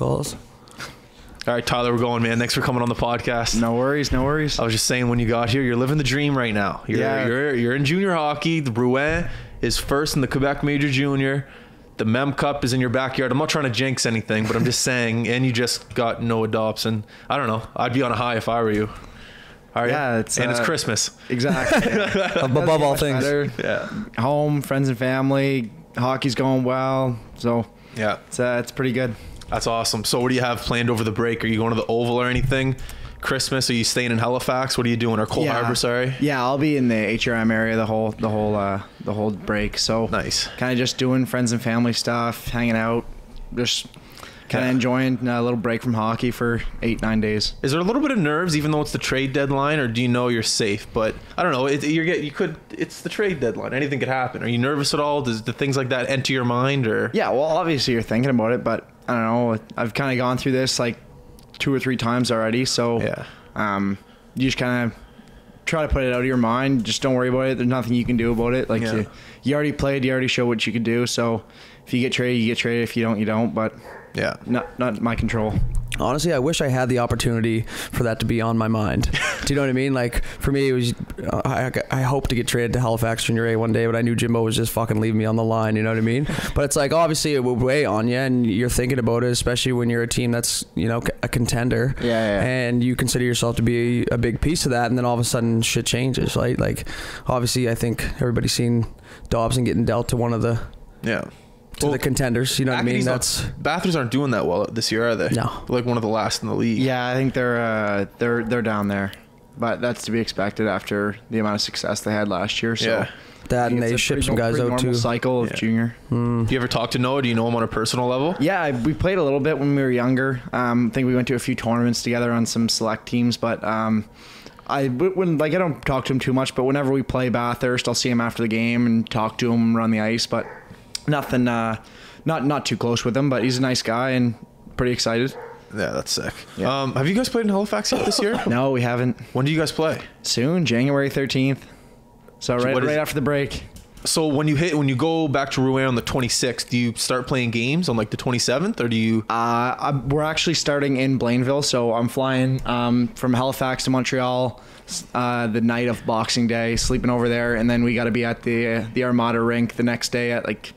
calls. All right, Tyler, we're going, man. Thanks for coming on the podcast. No worries, no worries. I was just saying, when you got here, you're living the dream right now. You're in junior hockey. The Rouyn is first in the Quebec Major Junior. The Mem Cup is in your backyard. I'm not trying to jinx anything, but I'm just saying. And you just got no adopts, and I don't know. I'd be on a high if I were you. Yeah, it's Christmas. Exactly. Yeah. Above all things. Better. Yeah. Home, friends and family. Hockey's going well, so Yeah, it's pretty good. that's awesome. So, what do you have planned over the break? Are you going to the Oval or anything? Christmas? Are you staying in Halifax? What are you doing? Or Cole Harbour? Sorry. Yeah, I'll be in the HRM area the whole break. So Nice. Kind of just doing friends and family stuff, hanging out, just kind of enjoying a little break from hockey for 8-9 days. Is there a little bit of nerves, even though it's the trade deadline, or do you know you're safe? But I don't know. It's the trade deadline. Anything could happen. Are you nervous at all? Do things like that enter your mind, or? Yeah, well, obviously you're thinking about it, but I don't know. I've kind of gone through this like 2 or 3 times already, so Yeah. you just kind of try to put it out of your mind. Just don't worry about it. There's nothing you can do about it. Like you already played, you already showed what you could do. So if you get traded, you get traded. If you don't, you don't. But Yeah. not my control. Honestly, I wish I had the opportunity for that to be on my mind. Do you know what I mean? Like, for me, it was, I hope to get traded to Halifax Junior A one day, but I knew Jimbo was just fucking leaving me on the line, you know what I mean? But it's like, obviously it would weigh on you, and you're thinking about it, especially when you're a team that's, you know, a contender. Yeah. And you consider yourself to be a big piece of that, and then all of a sudden shit changes, right? Like, obviously, I think everybody's seen Dobson getting dealt to one of the... Yeah. the contenders, you know what I mean? Bathurst aren't doing that well this year, are they? No. They're like one of the last in the league. Yeah, I think they're down there, but that's to be expected after the amount of success they had last year. So that, and they shipped some guys out too. Cycle of junior. Do you ever talk to Noah? Do you know him on a personal level? Yeah, we played a little bit when we were younger. I think we went to a few tournaments together on some select teams, but I don't talk to him too much. But whenever we play Bathurst, I'll see him after the game and talk to him, run the ice, but. Nothing, not too close with him, but he's a nice guy and pretty excited. Yeah, that's sick. Yeah. Have you guys played in Halifax yet this year? No, we haven't. When do you guys play? Soon, January 13th. So right after the break. So when you go back to Rouyn on the 26th, do you start playing games on like the 27th, or do you? We're actually starting in Blainville, so I'm flying from Halifax to Montreal the night of Boxing Day, sleeping over there, and then we got to be at the Armada rink the next day at like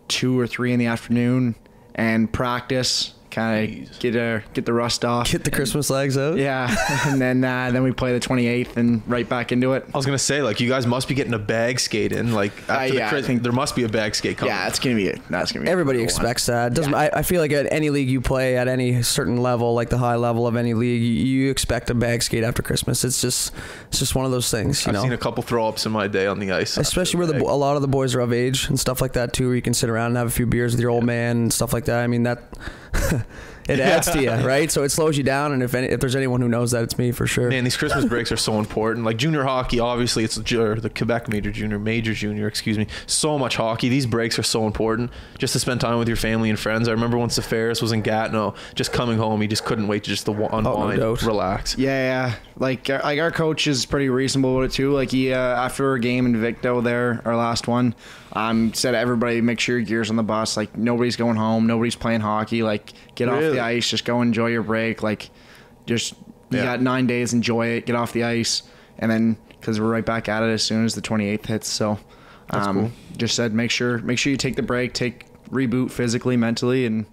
2 or 3 in the afternoon and practice. Kind of get the rust off. Get the Christmas legs out. Yeah, and then we play the 28th and right back into it. I was gonna say, like, you guys must be getting a bag skate in. Like, after I think there must be a bag skate coming. Yeah, that's gonna be it. Everybody expects that. Doesn't I feel like at any league you play at any certain level, like the high level of any league, you expect a bag skate after Christmas. It's just one of those things. I've seen a couple throw ups in my day on the ice, especially where a lot of the boys are of age and stuff like that too. Where you can sit around and have a few beers with your old man and stuff like that. I mean that. It adds to you, right? So it slows you down, and if there's anyone who knows that, it's me for sure. Man, these Christmas breaks are so important. Like junior hockey, obviously, it's the Quebec Major Junior, excuse me. So much hockey. These breaks are so important just to spend time with your family and friends. I remember when Safaris was in Gatineau, just coming home, he just couldn't wait to just unwind, relax. Yeah. Like our coach is pretty reasonable with it too. Like he after a game in Victo there, our last one, said everybody make sure your gear's on the bus. Like nobody's going home, nobody's playing hockey. Like get off the ice, just go enjoy your break. Like just you got 9 days, enjoy it, get off the ice, and then because we're right back at it as soon as the 28th hits. So cool. Just said make sure you take the break, reboot physically, mentally, and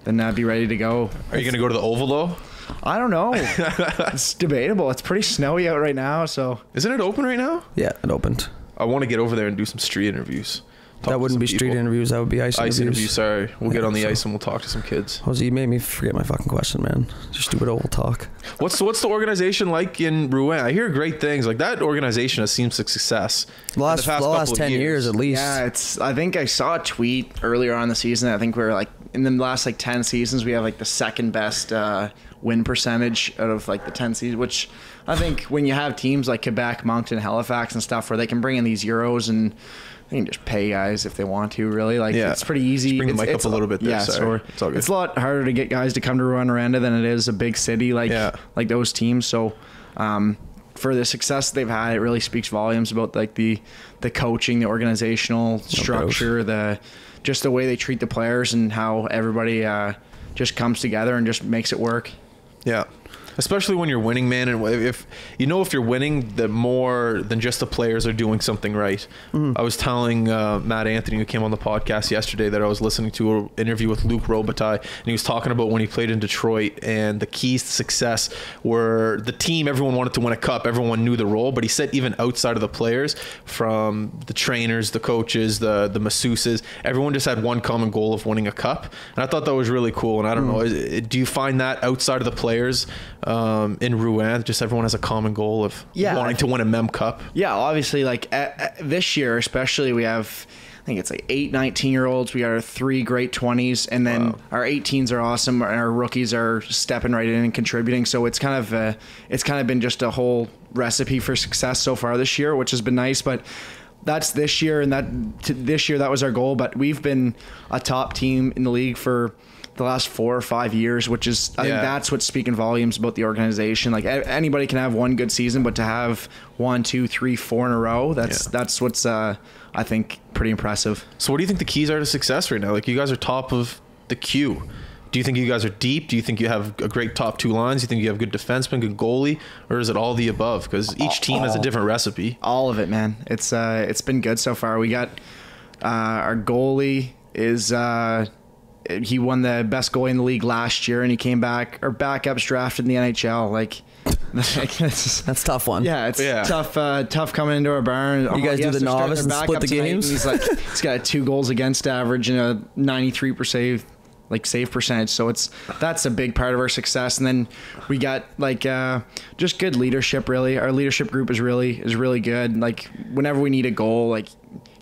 then be ready to go. Are you gonna go to the Oval though? I don't know. It's debatable. It's pretty snowy out right now, so. Isn't it open right now? Yeah, it opened. I want to get over there and do some street interviews. That wouldn't be street interviews. That would be ice interviews. Sorry. We'll get on the ice and we'll talk to some kids. Jose, you made me forget my fucking question, man. Just stupid old talk. What's the organization like in Rouyn? I hear great things. Like that organization has seen success. The last 10 years at least. Yeah, I think I saw a tweet earlier on in the season. I think we were like in the last like 10 seasons, we have like the second best win percentage out of like the 10 seasons, which I think when you have teams like Quebec, Moncton, Halifax and stuff where they can bring in these Euros and they can just pay guys if they want to, really. Like it's pretty easy. Just bring the mic up a little bit there. Yeah, sorry. It's all good. It's a lot harder to get guys to come to Rouyn-Noranda than it is a big city like those teams. So for the success they've had, it really speaks volumes about like the coaching, the organizational structure, just the way they treat the players and how everybody just comes together and just makes it work. Yeah. Especially when you're winning, man. And if you're winning, that more than just the players are doing something right. I was telling Matt Anthony, who came on the podcast yesterday, that I was listening to an interview with Luc Robitaille, and he was talking about when he played in Detroit, and the keys to success were the team. Everyone wanted to win a cup. Everyone knew the role. But he said even outside of the players, from the trainers, the coaches, the masseuses, everyone just had one common goal of winning a cup. And I thought that was really cool. And I don't know, do you find that outside of the players, in Rouyn, just everyone has a common goal of wanting to win a Mem Cup? Yeah, obviously, like this year especially, we have, I think it's like 8 19-year-olds. We got our 3 great 20s, and then our 18s are awesome, and our rookies are stepping right in and contributing. So it's kind of been just a whole recipe for success so far this year, which has been nice. But that's this year, and this year that was our goal. But we've been a top team in the league for the last 4 or 5 years, which is, I think that's what's speaking volumes about the organization. Like, anybody can have one good season, but to have 1, 2, 3, 4 in a row, that's what's I think pretty impressive. So what do you think the keys are to success right now? Like, you guys are top of the queue. Do you think you guys are deep? Do you think you have a great top 2 lines? Do you think you have good defenseman, good goalie, or is it all the above? Because each team has a different recipe. All of it, man. It's been good so far. We got our goalie is he won the best goalie in the league last year, and he came back, or backup's drafted in the NHL. Like, that's a tough one. Yeah, it's tough coming into our barn. You guys do the novice and split the games? He's he's got a 2 goals against average and a 93% save percentage. So that's a big part of our success. And then we got just good leadership. Really, our leadership group is really good. Like, whenever we need a goal, like,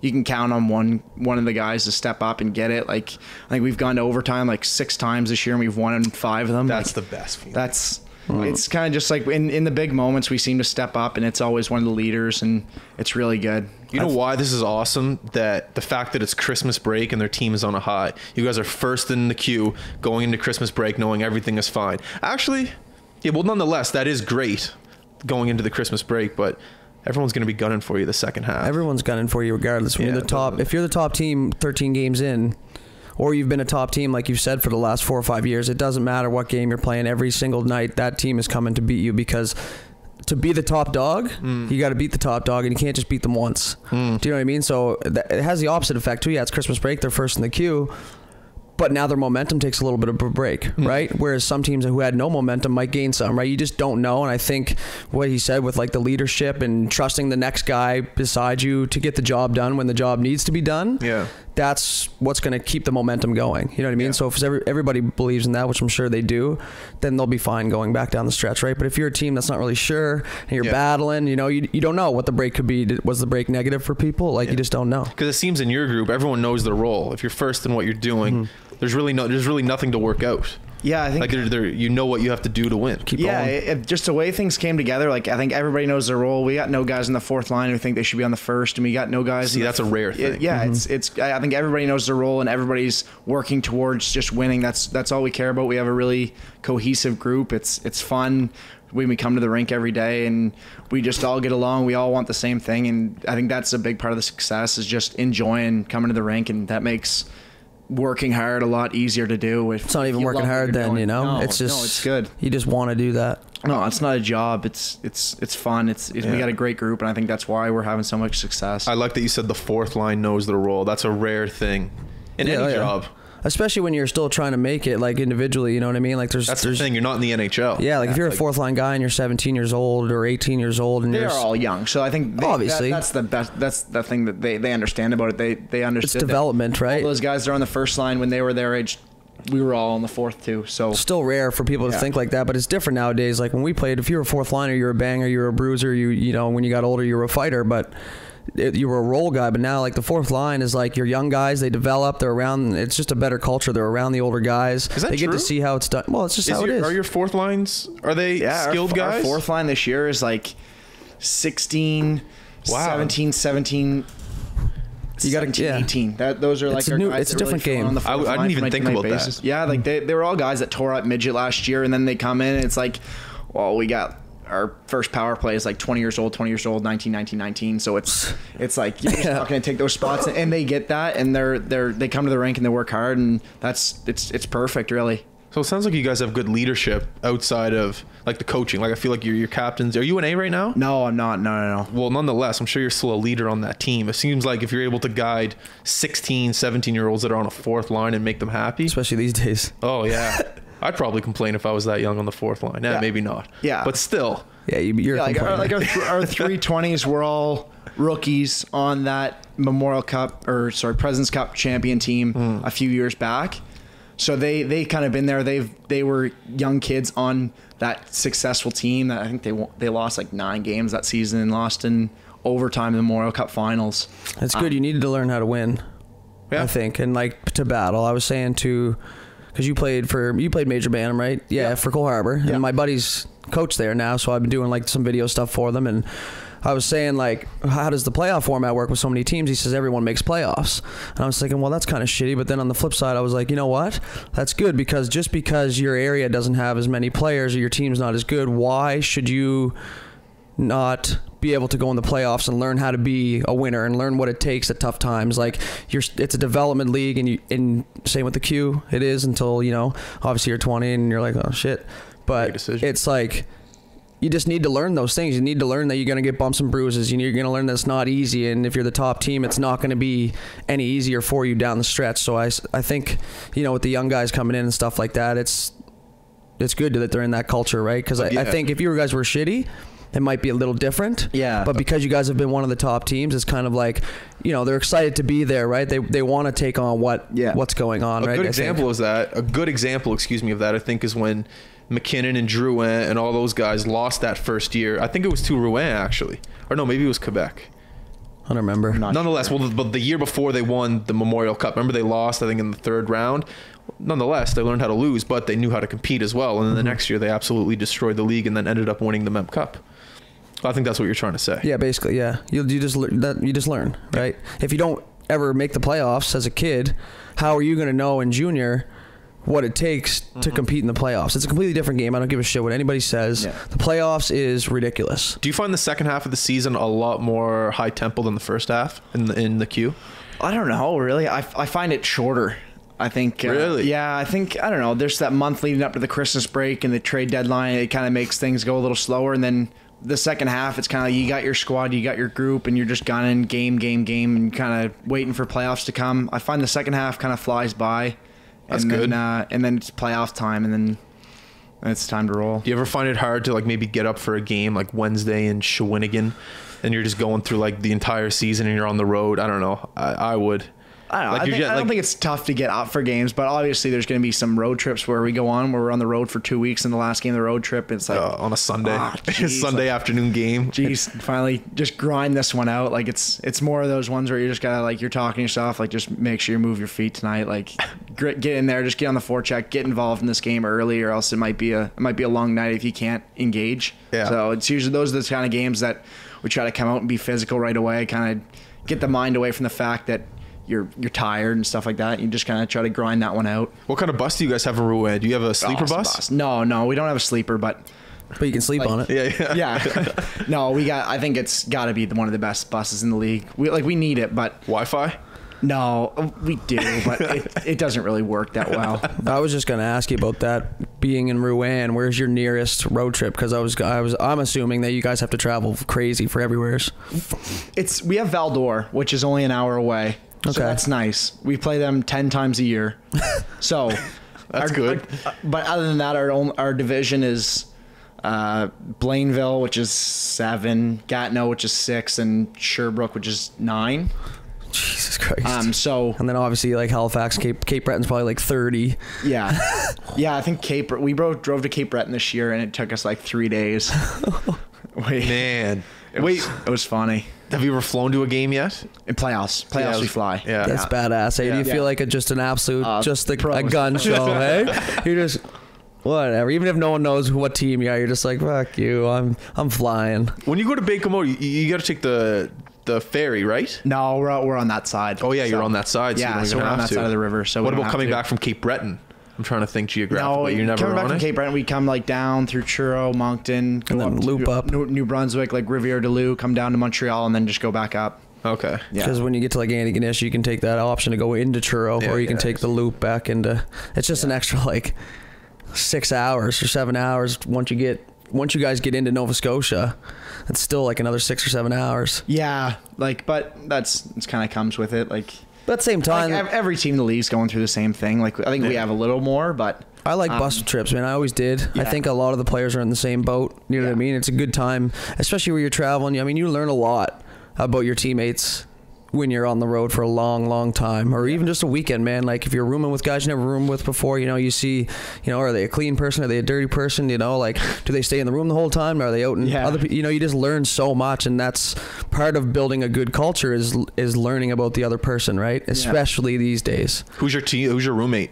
you can count on one of the guys to step up and get it. Like, I think we've gone to overtime 6 times this year, and we've won in 5 of them. That's the best feeling. It's kind of just like in the big moments, we seem to step up, and it's always one of the leaders, and it's really good. You know why this is awesome? That the fact that it's Christmas break and their team is on a high. You guys are first in the queue going into Christmas break, knowing everything is fine. Actually, nonetheless, that is great going into the Christmas break, but everyone's going to be gunning for you the second half. Everyone's gunning for you regardless. When you're the top, if you're the top team 13 games in, or you've been a top team, like you've said, for the last 4 or 5 years, it doesn't matter what game you're playing. Every single night, that team is coming to beat you, because to be the top dog, you got to beat the top dog, and you can't just beat them once. Do you know what I mean? So it has the opposite effect too. Yeah, it's Christmas break. They're first in the queue. But now their momentum takes a little bit of a break, right? Whereas some teams who had no momentum might gain some, right? You just don't know. And I think what he said with the leadership and trusting the next guy beside you to get the job done when the job needs to be done, that's what's going to keep the momentum going. You know what I mean? So if everybody believes in that, which I'm sure they do, then they'll be fine going back down the stretch, right? But if you're a team that's not really sure and you're battling, you don't know what the break could be. Was the break negative for people? You just don't know. Because it seems in your group, everyone knows their role. If you're first in what you're doing, there's really nothing to work out. Yeah, I think you know what you have to do to win. Keep going. Just the way things came together. I think everybody knows their role. We got no guys in the 4th line who think they should be on the first, and we got no guys. See, that's a rare thing. It's. I think everybody knows their role, and everybody's working towards just winning. That's all we care about. We have a really cohesive group. It's fun. We come to the rink every day, and we just all get along. We all want the same thing, and I think that's a big part of the success, is just enjoying coming to the rink, and that makes working hard a lot easier to do. It's not even working hard then, it's good. You just want to do that. No, it's not a job. It's fun. We got a great group, and I think that's why we're having so much success. I like that you said the 4th line knows their role. That's a rare thing in any job. Especially when you're still trying to make it individually, you know what I mean? That's the thing. You're not in the NHL. Yeah, if you're a 4th line guy and you're 17 years old or 18 years old, and they're all young, so I think obviously that's the best. That's the thing that they understand about it. They understood. It's development, right? All those guys that are on the first line, when they were their age, we were all on the 4th too. So still rare for people to think like that, but it's different nowadays. Like when we played, if you were a 4th liner, you're a banger, you're a bruiser. You know, when you got older, you were a fighter, but you were a role guy. But now the 4th line is your young guys, they develop, they're around, it's just a better culture, they're around the older guys. Is that they true? Get to see how it's done. Well, it's just how it is. Are your 4th lines, are they skilled guys? Our 4th line this year is 16, 17 you got 18. Those are it's our guys. It's a different game. I didn't even think about that. Yeah, they were all guys that tore up midget last year, and then they come in and it's we got our first power play is 20 years old, 19. So it's you're just not going to take those spots, and they get that, and they come to the rink and they work hard, and it's perfect, really. So it sounds like you guys have good leadership outside of like the coaching. Like I feel like your captains. Are you an A right now? No, I'm not. No. Well, nonetheless, I'm sure you're still a leader on that team. It seems like if you're able to guide 16, 17-year-olds that are on a fourth line and make them happy. Especially these days. Oh, yeah. I'd probably complain if I was that young on the fourth line. Yeah, maybe not. Yeah. But still. Yeah, you're like our 320s were all rookies on that President's Cup champion team a few years back. So they kind of been there. They were young kids on that successful team. That I think they lost like 9 games that season and lost in overtime in the Memorial Cup finals. That's good. You needed to learn how to win, I think, and like to battle. I was saying because you played Major Bantam, right? Yeah, for Cole Harbour, and my buddy's coach there now. So I've been doing like some video stuff for them, and I was saying, like, how does the playoff format work with so many teams? He says everyone makes playoffs. And I was thinking, well, that's kind of shitty. But then on the flip side, I was like, you know what? That's good, because just because your area doesn't have as many players or your team's not as good, why should you not be able to go in the playoffs and learn how to be a winner and learn what it takes at tough times? Like, it's a development league, and same with the Q. It is until, obviously you're 20 and you're like, oh, shit. But it's like, you just need to learn those things. You need to learn that you're going to get bumps and bruises. You're going to learn that it's not easy. And if you're the top team, it's not going to be any easier for you down the stretch. So I think, with the young guys coming in and stuff like that, it's good that they're in that culture, right? Because I think if you guys were shitty, it might be a little different. Yeah. But because you guys have been one of the top teams, it's kind of like, they're excited to be there, right? They want to take on what's going on, right? A good example of that, I think, is when McKinnon and Rouyn and all those guys lost that first year. I think it was to Rouyn, actually. Or no, maybe it was Quebec. I don't remember. Nonetheless, but the year before they won the Memorial Cup, remember they lost, I think, in the third round? Nonetheless, they learned how to lose, but they knew how to compete as well. And then the next year, they absolutely destroyed the league and then ended up winning the Mem Cup. I think that's what you're trying to say. Yeah, basically, yeah. You just learn, right? If you don't ever make the playoffs as a kid, how are you going to know in junior what it takes to compete in the playoffs? It's a completely different game. I don't give a shit what anybody says. Yeah. The playoffs is ridiculous. Do you find the second half of the season a lot more high tempo than the first half in the Q? I don't know, really. I find it shorter. I think. Really? Yeah, I don't know. There's that month leading up to the Christmas break and the trade deadline. It kind of makes things go a little slower. And then the second half, it's kind of you got your squad, you got your group, and you're just gunning game, and kind of waiting for playoffs to come. I find the second half kind of flies by. That's good. And then it's playoff time, and then it's time to roll. Do you ever find it hard to like maybe get up for a game like Wednesday in Shawinigan, and you're just going through like the entire season and you're on the road? I don't know. I would. I don't know. I don't think it's tough to get up for games, but obviously there's going to be some road trips where we're on the road for 2 weeks, and the last game of the road trip, it's like on a Sunday, Sunday afternoon game. Geez, finally just grind this one out. Like it's more of those ones where you just gotta like you're talking to yourself, like just make sure you move your feet tonight. Like get in there, just get on the forecheck, get involved in this game early, or else it might be a long night if you can't engage. Yeah. So it's usually those are the kind of games that we try to come out and be physical right away, kind of get the mind away from the fact that you're tired and stuff like that. You just kind of try to grind that one out. What kind of bus do you guys have in Rouyn? Do you have a sleeper bus? No, we don't have a sleeper, but you can sleep on it. Yeah. No, I think it's got to be one of the best buses in the league. We need it, but Wi-Fi? No, we do, but it doesn't really work that well. I was just going to ask you about that. Being in Rouyn, where's your nearest road trip? Because I'm assuming that you guys have to travel crazy for everywhere. We have Val d'Or, which is only an hour away. Okay. So that's nice. We play them 10 times a year. So that's good. But other than that, our division is Blainville, which is 7, Gatineau, which is 6, and Sherbrooke, which is 9. Jesus Christ. And then obviously like Halifax, Cape Breton's probably like 30. Yeah. I think we drove to Cape Breton this year, and it took us like 3 days. Man. It was funny. Have you ever flown to a game yet? In playoffs we fly. Yeah, that's badass. Hey, do you feel like just an absolute, a gun show? Hey, you're just whatever. Even if no one knows what team you are, you're just like, fuck you. I'm flying. When you go to Baie-Comeau, you got to take the ferry, right? No, we're on that side. Oh yeah, you're on that side. So we're on that side of the river. So what about coming back from Cape Breton? I'm trying to think geographically. No, you're never coming back on from it? Cape Breton, we come like down through Truro, Moncton, and then loop up New Brunswick, like Rivière-du-Loup, come down to Montreal, and then just go back up. Okay. Because when you get to like Antigonish, you can take that option to go into Truro, or you can take the loop back into. It's just an extra like 6 hours or 7 hours once you guys get into Nova Scotia. It's still like another 6 or 7 hours. Yeah, like, but it's kind of comes with it. Like, but at the same time, like every team in the league's going through the same thing. Like, I think we have a little more, but I like bus trips, man. I always did. Yeah. I think a lot of the players are in the same boat. You know what I mean? It's a good time, especially where you're traveling. I mean, you learn a lot about your teammates when you're on the road for a long, long time, or even just a weekend, man. Like if you're rooming with guys you never roomed with before, you know, you see, you know, are they a clean person? Are they a dirty person? You know, like, do they stay in the room the whole time? Are they out in other people? You know, you just learn so much, and that's part of building a good culture is learning about the other person, right? Especially these days. Who's your roommate?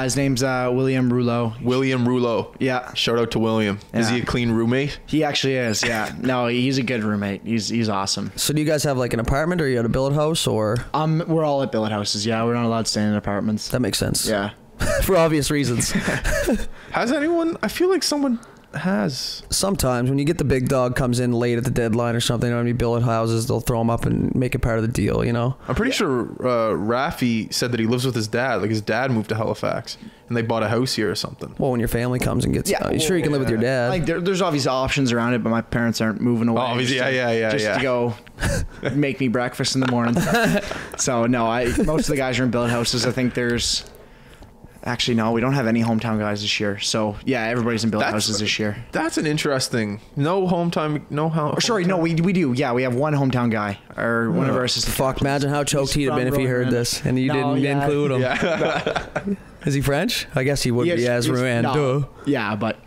His name's William Rouleau. William Rouleau. Yeah. Shout out to William. Yeah. Is he a clean roommate? He actually is. Yeah. No, he's a good roommate. He's awesome. So do you guys have like an apartment, or are you at a billet house, or? We're all at billet houses. Yeah, we're not allowed to stay in apartments. That makes sense. Yeah. For obvious reasons. Has anyone? I feel like someone has. Sometimes when you get the big dog comes in late at the deadline or something, you know, billet houses, they'll throw him up and make it part of the deal, you know? I'm pretty sure Rafi said that he lives with his dad. Like his dad moved to Halifax and they bought a house here or something. Well, when your family comes and gets, sure you can live with your dad. Like there's obvious options around it, but my parents aren't moving away. Obviously, just to go make me breakfast in the morning. So no, most of the guys are in billet houses. I think there's. Actually, no, we don't have any hometown guys this year. So, yeah, everybody's in billet houses this year. That's an interesting... No hometown... Sorry, no, we do. Yeah, we have one hometown guy. Or one of our assistant captains. Imagine how choked he'd have been if he heard this and you didn't include him. Yeah. Is he French? I guess he would be as Rouyn. No. Yeah, but...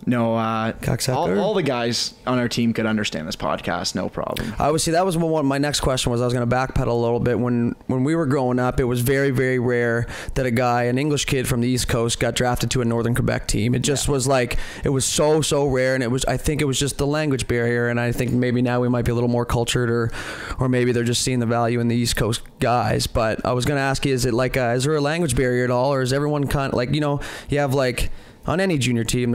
No, cocksucker. all the guys on our team could understand this podcast, no problem. I would see that was one. My next question was I was going to backpedal a little bit. When we were growing up, it was very, very rare that an English kid from the East Coast, got drafted to a Northern Quebec team. It just was like it was so rare, and I think it was just the language barrier. And I think maybe now we might be a little more cultured, or maybe they're just seeing the value in the East Coast guys. But I was going to ask you, is it like is there a language barrier at all, or is everyone kind of like, you know, you have like on any junior team,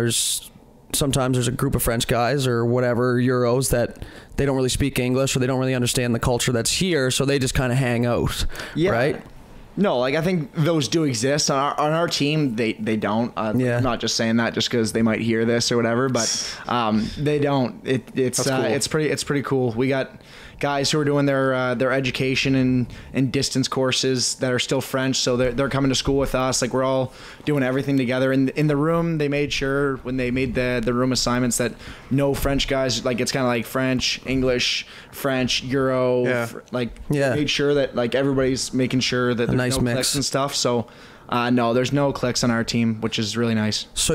sometimes there's a group of French guys or whatever Euros that they don't really speak English, or they don't really understand the culture that's here, so they just kind of hang out, right? No, like I think those do exist on our team. They don't. I'm not just saying that just because they might hear this or whatever, but they don't. It's cool. It's pretty cool. We got guys who are doing their education and distance courses that are still French, so they're coming to school with us. Like we're all doing everything together. In the room, they made sure when they made the room assignments that no French guys, like it's kind of like French, English, French, Euro, made sure that like everybody's making sure that there's nice no mix cliques and stuff. So no, there's no cliques on our team, which is really nice. So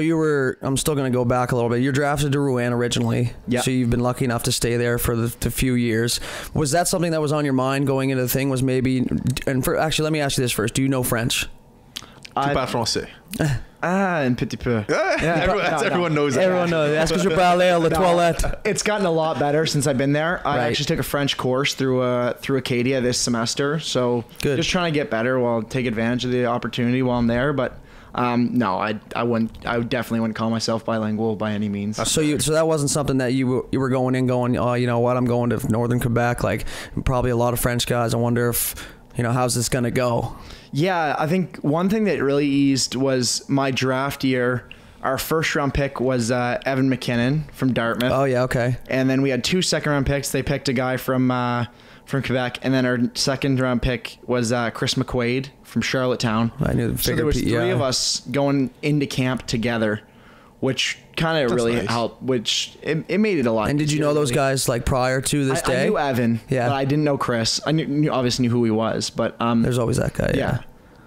I'm still going to go back a little bit. You're drafted to Rouyn originally. Yeah. So you've been lucky enough to stay there for the few years. Was that something that was on your mind going into the thing, was maybe, actually, let me ask you this first. Do you know French? Tu parles français? Un petit peu. Everyone knows that. Everyone knows. Est-ce que je parle à la toilette? It's gotten a lot better since I've been there. I actually took a French course through Acadia this semester. So just trying to get better while take advantage of the opportunity while I'm there. But no, I definitely wouldn't call myself bilingual by any means. So that wasn't something that you were going, oh, you know what, I'm going to Northern Quebec, like probably a lot of French guys. I wonder if, you know, how's this going to go? Yeah, I think one thing that really eased was my draft year. Our first round pick was Evan McKinnon from Dartmouth. Oh yeah, okay. And then we had 2 second round picks. They picked a guy from Quebec, and then our second round pick was Chris McQuaid from Charlottetown. I knew. So there was 3 of us going into camp together, which kind of really helped. Which it made it a lot. And did you know those guys like prior to this day? I knew Evan, but I didn't know Chris. I obviously knew who he was, but there's always that guy. Yeah.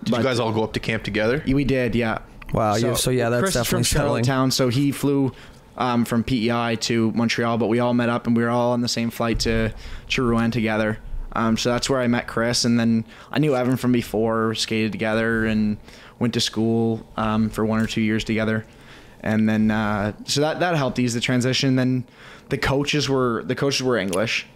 Did you guys all go up to camp together? We did. Yeah. Wow. That's Chris definitely is from settling. Charlottetown, so he flew from PEI to Montreal, but we all met up and we were all on the same flight to Rouyn together. So that's where I met Chris, and then I knew Evan from before, skated together and went to school for 1 or 2 years together. And then so that helped ease the transition. Then the coaches were English.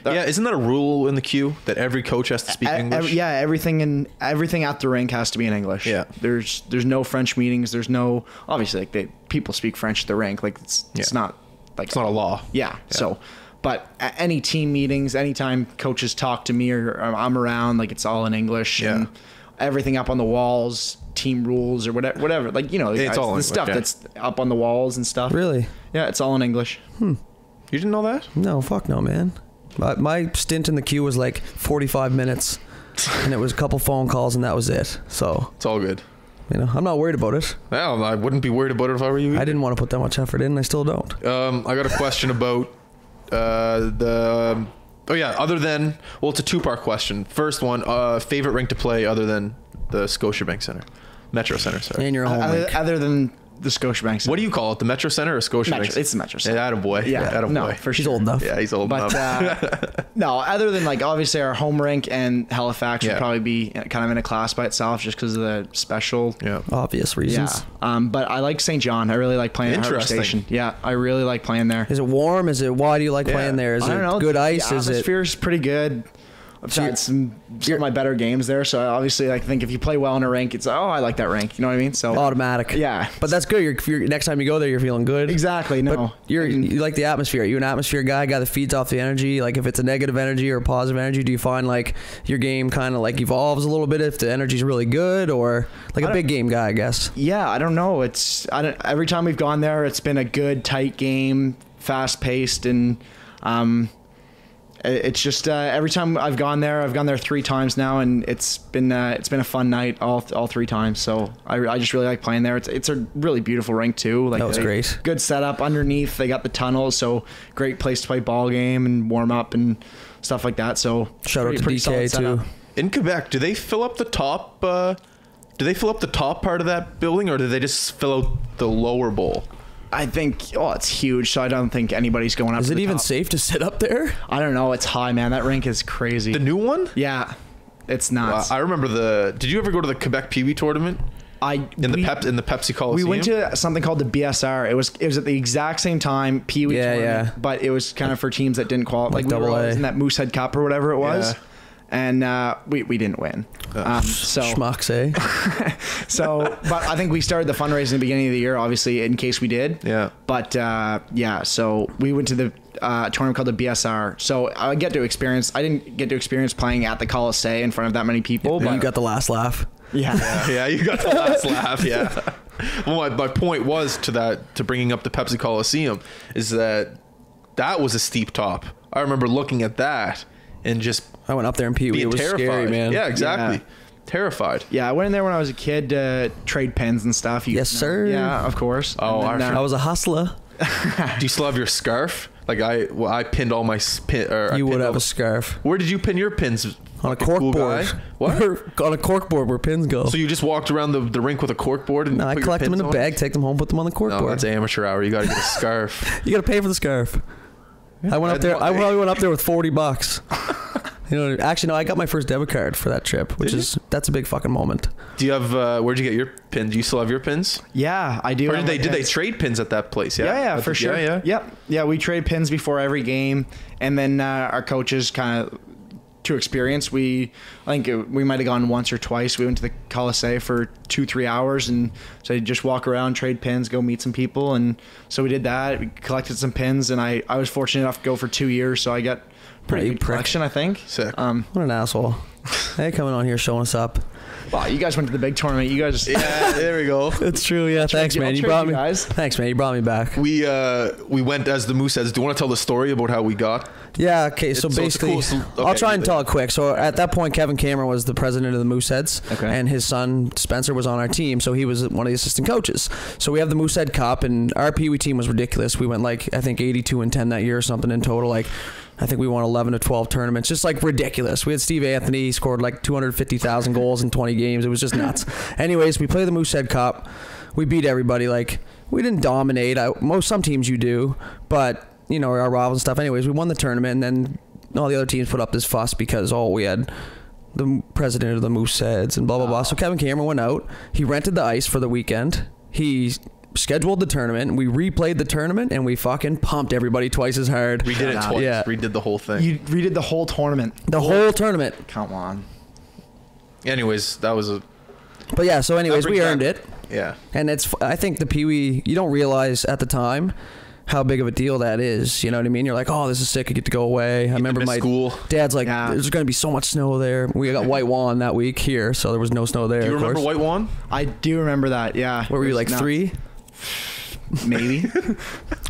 Isn't that a rule in the queue that every coach has to speak English? Everything at the rink has to be in English. Yeah, there's no French meetings. There's no, obviously like people speak French at the rink. Like it's not like it's not a law. Yeah. So, but at any team meetings, anytime coaches talk to me or I'm around, like it's all in English. Yeah. And everything up on the walls, team rules or whatever. Like, you know, It's all the English, stuff yeah. that's up on the walls and stuff. Really? Yeah, it's all in English. You didn't know that? No, fuck no, man. My stint in the queue was like 45 minutes, and it was a couple phone calls, and that was it. So, It's all good. you know, I'm not worried about it. Well, I wouldn't be worried about it if I were you. I didn't want to put that much effort in, and I still don't. I got a question about other than, well, it's a two-part question. First one, favorite rink to play other than the Scotiabank Center, Metro Center, sorry. And your home rink. Other than the Scotiabank Center. What do you call it? The Metro Center or Scotiabank? Metro, it's the Metro Center. Yeah, attaboy. Yeah, Attaboy. no, for She's sure. old enough. Yeah, he's old But enough. no, other than like obviously our home rink and Halifax Yeah. would probably be kind of in a class by itself just because of the special. Yeah. Obvious Yeah. reasons. But I like St. John. I really like playing at Harbor Interesting. Station. Yeah, I really like playing there. Is it warm? Why do you like Yeah. playing there? Is I don't it know. good ice? The Is it? atmosphere's pretty good. I've had some of my better games there, so obviously I think if you play well in a rink, it's I like that rink. You know what I mean? So Automatic. Yeah. But that's good. You're next time you go there, you're feeling good. exactly. But No, you like the atmosphere. Are you an atmosphere guy that feeds off the energy? Like if it's a negative energy or a positive energy, do you find like your game kind of like evolves a little bit if the energy's really good, or like a big game guy, I guess? yeah, I don't know. Every time we've gone there, it's been a good, tight game, fast paced, and it's just every time I've gone there 3 times now, and it's been a fun night all 3 times. So I just really like playing there. It's a really beautiful rink too. Like That was great. Good setup underneath. They got the tunnels, so great place to play ball game and warm up and stuff like that. So Shout out to pretty DK solid setup. too. In Quebec, do they fill up the top? Do they fill up the top part of that building, or do they just fill out the lower bowl? I think it's huge, so I don't think anybody's going up. Is to it the even top. safe to sit up there? I don't know. It's high, man. That rink is crazy. The new one? Yeah, it's nuts. I remember Did you ever go to the Quebec Pee Wee tournament in the Pepsi Coliseum? We went to something called the BSR. It was at the exact same time Pee Wee Yeah, tournament, yeah. but it was kind of for teams that didn't qualify. Like we were AA. always in that Moosehead Cup or whatever it was. Yeah. And we didn't win. So Schmucks, eh? but I think we started the fundraising at the beginning of the year, obviously, in case we did. Yeah. But so we went to the tournament called the BSR. So I didn't get to experience playing at the Coliseum in front of that many people. But But you got the last laugh. yeah. Yeah, you got the last laugh. Yeah. Well, my point was to bringing up the Pepsi Coliseum is that was a steep top. I remember looking at that and just I went up there and Pee Wee. being It was terrified. scary, man. Yeah, exactly. Yeah. Terrified. Yeah, I went in there when I was a kid to trade pens and stuff. Yes, sir. Yeah, of course. Oh, And then, I was a hustler. Do you still have your scarf? Like I pinned all my You would have a scarf. Where did you pin your pins? On a Fucking cork cool board. guy. What? On a cork board where pins go. So you just walked around the rink with a cork board and No, I put your collect them in pins a on? bag, take them home, put them on the cork No, board. that's amateur hour. You got to get a scarf. You got to pay for the scarf. I went up there. I probably went up there with $40. You know, actually, no. I got my first debit card for that trip, that's a big fucking moment. Do you have? Where'd you get your pins? Do you still have your pins? Yeah, I do. Or have did my they pens. trade pins at that place? Yeah, Yeah, for sure. Yeah. We trade pins before every game, and then our coaches kind of to experience. I think we might have gone once or twice. We went to the Coliseum for 2-3 hours, and so you just walk around, trade pins, go meet some people, and so we did that. We collected some pins, and I was fortunate enough to go for 2 years, so I got pretty You good prick. collection, I think. Sick. What an asshole. Hey, coming on here showing us up. Wow, you guys went to the big tournament. You guys. Yeah, there we go. It's true. Yeah, thanks, man. I'll You trade brought you me. guys. Thanks, man. You brought me back. We went as the Moose says. Do you want to tell the story about how we got? Yeah. Okay. So It's a basically, cool- okay, I'll try and you tell it quick. So at that point, Kevin Cameron was the president of the Mooseheads, Okay. and his son Spencer was on our team. So he was one of the assistant coaches. So we have the Moosehead Cup, and our Pee Wee team was ridiculous. We went like I think 82-10 that year or something in total. Like I think we won 11 to 12 tournaments, just like ridiculous. We had Steve Anthony, he scored like 250,000 goals in 20 games. It was just nuts. Anyways, we play the Moosehead Cup. We beat everybody. Like we didn't dominate. Some teams you do, but you know our rivals and stuff. Anyways, we won the tournament, and then all the other teams put up this fuss because we had the president of the Mooseheads and blah blah blah. So Kevin Cameron went out. He rented the ice for the weekend. He scheduled the tournament. We replayed the tournament, and we fucking pumped everybody twice as hard. We did it twice. Yeah. We did the whole thing. You redid the whole tournament. The whole tournament. Come on. Anyways, that was a. But yeah, so anyways, we brings earned back- it. Yeah. And I think the Pee Wee, you don't realize at the time, how big of a deal that is. You know what I mean? You're like, oh, this is sick. I get to go away. I remember my dad's like, there's going to be so much snow there. We got White Juan that week here, so there was no snow there. Do you remember White Juan? I do remember that, yeah. What were you, like 3? Maybe.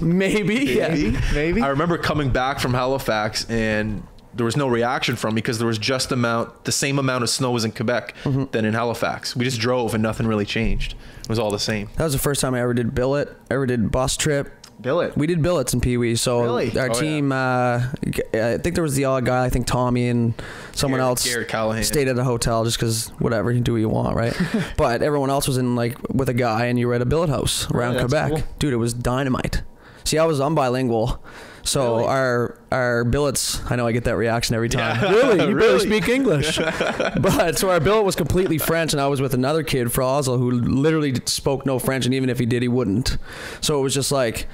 Maybe. I remember coming back from Halifax and there was no reaction from me because there was just the same amount of snow as in Quebec than in Halifax. We just drove and nothing really changed. It was all the same. That was the first time I ever did billet, ever did bus trip. Billet? We did billets in Pee Wee. So our team, I think there was the odd guy, I think Tommy and someone else stayed at a hotel just because whatever, you do what you want, right? But everyone else was in like with a guy and you were at a billet house around Quebec. Cool. Dude, it was dynamite. See, I'm bilingual. So our billets, I know I get that reaction every time. Yeah. Really? You barely speak English. But so our billet was completely French, and I was with another kid, Frazel, who literally spoke no French, and even if he did, he wouldn't. So it was just like,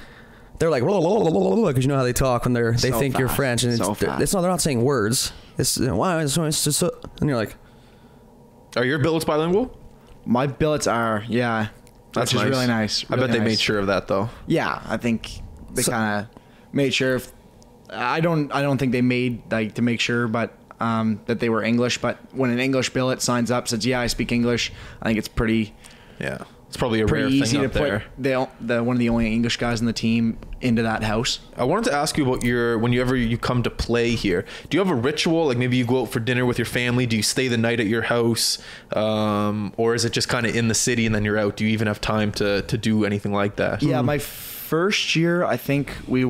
they're like, because you know how they talk when they think you're French, and it's not, they're not saying words. It's and you're like, are your billets bilingual? My billets are, yeah. That's which is really nice. I bet they made sure of that though. Yeah, I think they kind of made sure. I don't think they made like to make sure, but that they were English. But when an English billet signs up, says, "Yeah, I speak English," I think it's pretty. Yeah, it's probably a pretty rare easy thing to up there. put the one of the only English guys in the team into that house. I wanted to ask you about whenever you come to play here. Do you have a ritual? Like maybe you go out for dinner with your family. Do you stay the night at your house, or is it just kind of in the city and then you're out? Do you even have time to do anything like that? Yeah, my first year, I think we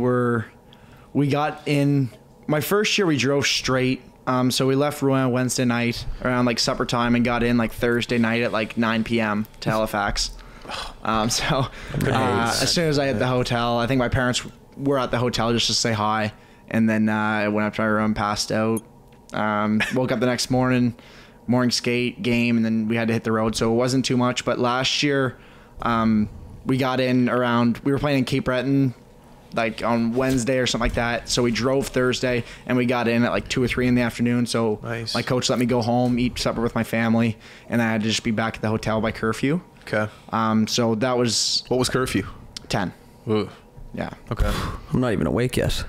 got in. My first year, we drove straight. So we left Rouyn Wednesday night around like supper time and got in like Thursday night at like 9 p.m. to Halifax. As soon as I hit the hotel, I think my parents were at the hotel just to say hi. And then I went up to my room, passed out, woke up the next morning skate, game, and then we had to hit the road. So it wasn't too much. But last year, we got in we were playing in Cape Breton like on Wednesday or something like that. So we drove Thursday and we got in at like 2 or 3 in the afternoon. So nice. My coach let me go home, eat supper with my family, and I had to just be back at the hotel by curfew. Okay. So that was... What was curfew? 10. Ooh. Yeah. Okay. I'm not even awake yet.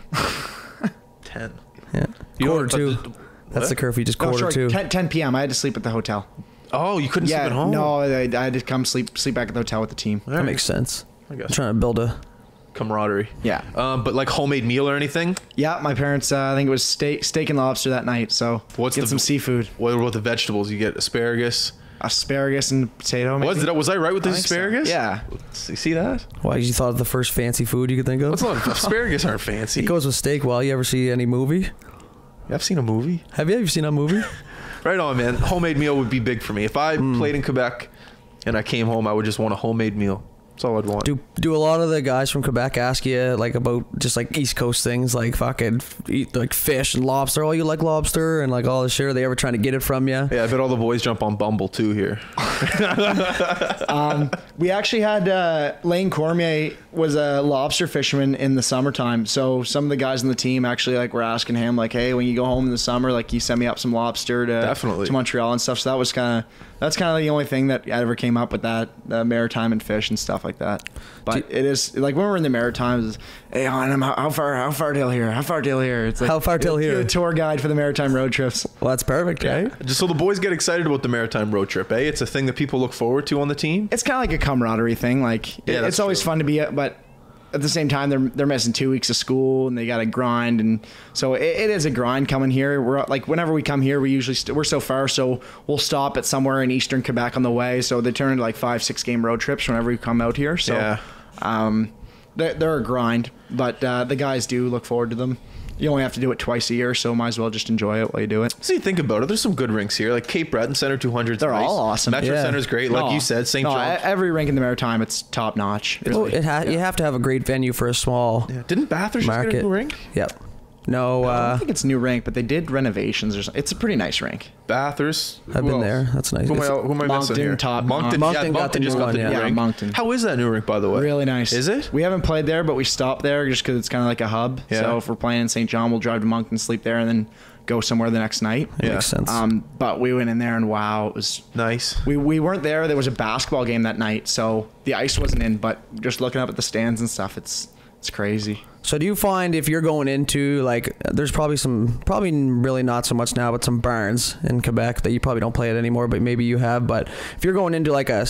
10. Yeah. Quarter 2. That's the curfew, just quarter 2. 10 p.m. I had to sleep at the hotel. Oh, you couldn't sleep at home? No, I had to come sleep back at the hotel with the team. That makes sense. I guess. I'm trying to build a... camaraderie. Yeah. But like homemade meal or anything? Yeah, my parents, I think it was steak and lobster that night, so get some seafood. What about the vegetables? You get asparagus and potato, maybe? Was I right with the asparagus? So. Yeah. See that? Why, you thought of the first fancy food you could think of? Asparagus aren't fancy. It goes with steak. Well, you ever see any movie? I've seen a movie. Have you ever seen a movie? Right on, man. Homemade meal would be big for me. If I played in Quebec and I came home, I would just want a homemade meal. That's all I'd want. Do a lot of the guys from Quebec ask you like about just like East Coast things, like fucking eat like fish and lobster? Oh, you like lobster and like all this shit? Are they ever trying to get it from you? Yeah, I bet all the boys jump on Bumble too here. We actually had Lane Cormier was a lobster fisherman in the summertime, so some of the guys on the team actually like were asking him like, hey, when you go home in the summer, like you send me up some lobster to Montreal and stuff. So that's kind of the only thing that ever came up with that, maritime and fish and stuff like that. But it is like when we're in the Maritimes, hey, how far till here? How far till here? It's like, how far till here? You're a tour guide for the maritime road trips. Well, that's perfect, right? Just so the boys get excited about the maritime road trip, eh? It's a thing that people look forward to on the team. It's kind of like a camaraderie thing. Like it's always fun to be, but at the same time, they're missing 2 weeks of school and they got to grind, and so it is a grind coming here. We're like, whenever we come here, we usually we're so far, so we'll stop at somewhere in eastern Quebec on the way. So they turn into like 5-6 game road trips whenever we come out here. So they're a grind, but the guys do look forward to them. You only have to do it twice a year, so might as well just enjoy it while you do it. So you think about it, there's some good rinks here, like Cape Breton Center 200. They're all awesome. Metro Center's great, like you said. St. John. Every rink in the Maritime, it's top notch. Really. You have to have a great venue for a small. Yeah. Didn't Bathurst just get a new rink? Yep. No, I don't think it's new rink, but they did renovations or something. It's a pretty nice rink. Bathurst. I've been there. That's nice. Who am I missing here? Moncton got the new one. Yeah, Moncton. How is that new rink, by the way? Really nice. Is it? We haven't played there, but we stopped there just because it's kind of like a hub. Yeah. So if we're playing in St. John, we'll drive to Moncton, sleep there, and then go somewhere the next night. It makes sense. But we went in there and wow, it was nice. We weren't there. There was a basketball game that night, so the ice wasn't in. But just looking up at the stands and stuff, it's It's crazy. So do you find if you're going into, like, there's probably really not so much now, but some barns in Quebec that you probably don't play it anymore, but maybe you have. But if you're going into like a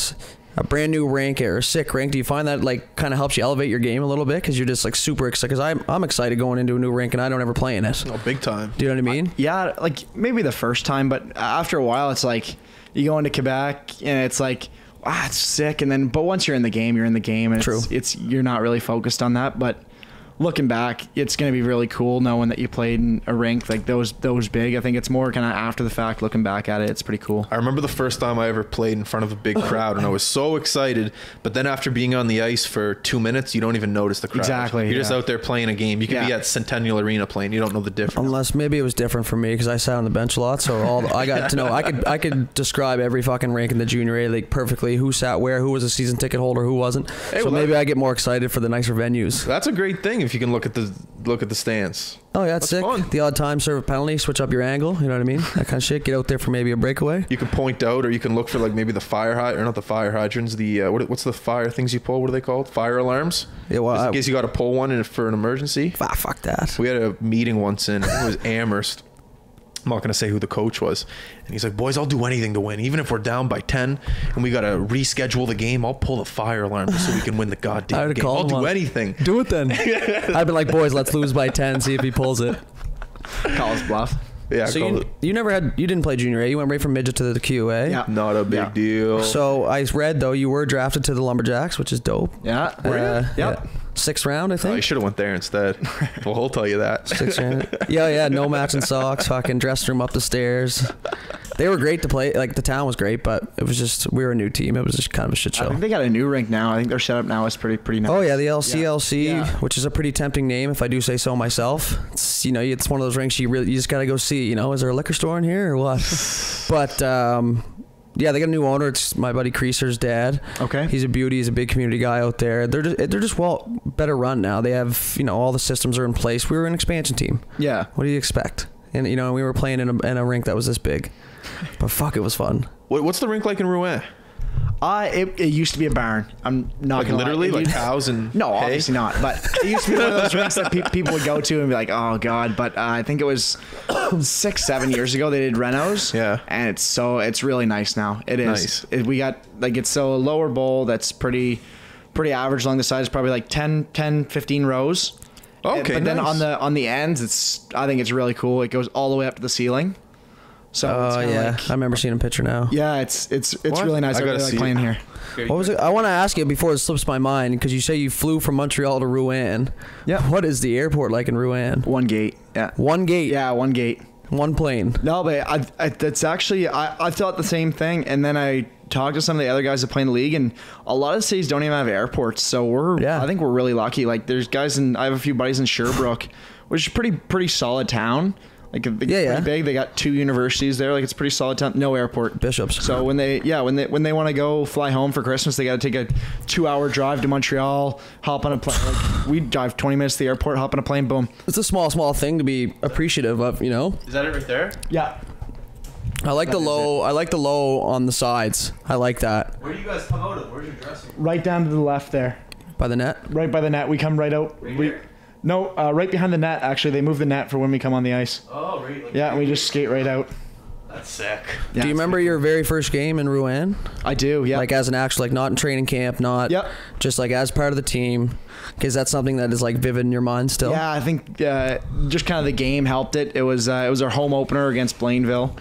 brand new rink or a sick rink, do you find that like kind of helps you elevate your game a little bit? Because you're just like super excited. Because I'm excited going into a new rink and I don't ever play in it. Oh, big time. Do you know what I mean? Yeah, like maybe the first time, but after a while, it's like you go into Quebec and it's like, it's sick. And then, but once you're in the game, you're in the game. And True. It's you're not really focused on that, but. Looking back, it's going to be really cool knowing that you played in a rink like those big. I think it's more kind of after the fact, looking back at it, it's pretty cool. I remember the first time I ever played in front of a big crowd, and I was so excited. But then after being on the ice for 2 minutes, you don't even notice the crowd. Exactly. You're just out there playing a game. You can be at Centennial Arena playing. You don't know the difference. Unless maybe it was different for me because I sat on the bench a lot, so I got to know. I could describe every fucking rink in the Junior A League perfectly. Who sat where, who was a season ticket holder, who wasn't. So maybe I get more excited for the nicer venues. That's a great thing if you can look at the stands. Oh yeah, that's sick. Fun. The odd time serve a penalty, switch up your angle, you know what I mean? That kind of shit. Get out there for maybe a breakaway. You can point out, or you can look for like maybe the fire hydrant, or not the fire hydrants. The what's the fire things you pull? What are they called? Fire alarms. Yeah, well, just in case you got to pull one for an emergency. Fuck that. We had a meeting once in, it was Amherst. I'm not going to say who the coach was. And he's like, boys, I'll do anything to win. Even if we're down by 10 and we got to reschedule the game, I'll pull the fire alarm just so we can win the goddamn game. I'll do anything. Do it then. I'd be like, boys, let's lose by 10, see if he pulls it. Call his bluff. Yeah. So you didn't play Junior A. You went right from midget to the QA. Yeah. Not a big deal. So I read, though, you were drafted to the Lumberjacks, which is dope. Yeah. Yeah. 6th round, I think. Oh, you should have went there instead. Well, he'll tell you that. 6th round. Yeah. No matching socks. Fucking dressing room up the stairs. They were great to play. Like, the town was great, but it was just, we were a new team. It was just kind of a shit show. I think they got a new rink now. I think their setup now is pretty nice. Oh yeah, the LCLC, which is a pretty tempting name if I do say so myself. It's, it's one of those rinks you just gotta go see. Is there a liquor store in here or what? But yeah, they got a new owner. It's my buddy Creaser's dad. Okay. He's a beauty. He's a big community guy out there. They're just better run now. They have all the systems are in place. We were an expansion team. Yeah. What do you expect? And we were playing in a rink that was this big. But fuck, it was fun. What's the rink like in Rouyn? It used to be a barn. I'm not gonna literally lie. Like cows and no, hay? obviously not. But it used to be one of those rinks that people would go to and be like, oh god. But I think it was 6-7 years ago they did renos. Yeah, and it's really nice now. It is. Nice. We got it's a lower bowl that's pretty average along the sides, probably like 10-15 rows. Okay, but then nice. on the ends, I think it's really cool. It goes all the way up to the ceiling. So it's yeah, I remember seeing a picture now. Yeah, it's really nice. I really like playing here. What was it? I want to ask you before it slips my mind, because you say you flew from Montreal to Rouyn. Yeah. What is the airport like in Rouyn? One gate. Yeah. One gate. Yeah, one gate. One plane. No, but that's actually I thought the same thing, and then I talked to some of the other guys that play in the league, and a lot of cities don't even have airports. So I think we're really lucky. Like there's guys I have a few buddies in Sherbrooke, which is pretty solid town. Like pretty big. They got 2 universities there. Like it's a pretty solid town. No airport. Bishops. So when they want to go fly home for Christmas, they got to take a 2-hour drive to Montreal, hop on a plane. Like we drive 20 minutes to the airport, hop on a plane, boom. It's a small thing to be appreciative of, Is that it right there? Yeah. I like the low. I like the low on the sides. I like that. Where do you guys come out of? Where's your dressing room? Right down to the left there. By the net. Right by the net. We come right out. Here? No, right behind the net. Actually, they move the net for when we come on the ice. Oh, right. Yeah, and we just skate right out. That's sick. Yeah, do you remember your very first game in Rouyn? I do. Yeah. Like as an actual, like not in training camp, not just like as part of the team, because that's something that is like vivid in your mind still. Yeah, I think just kind of the game helped it. It was our home opener against Blainville,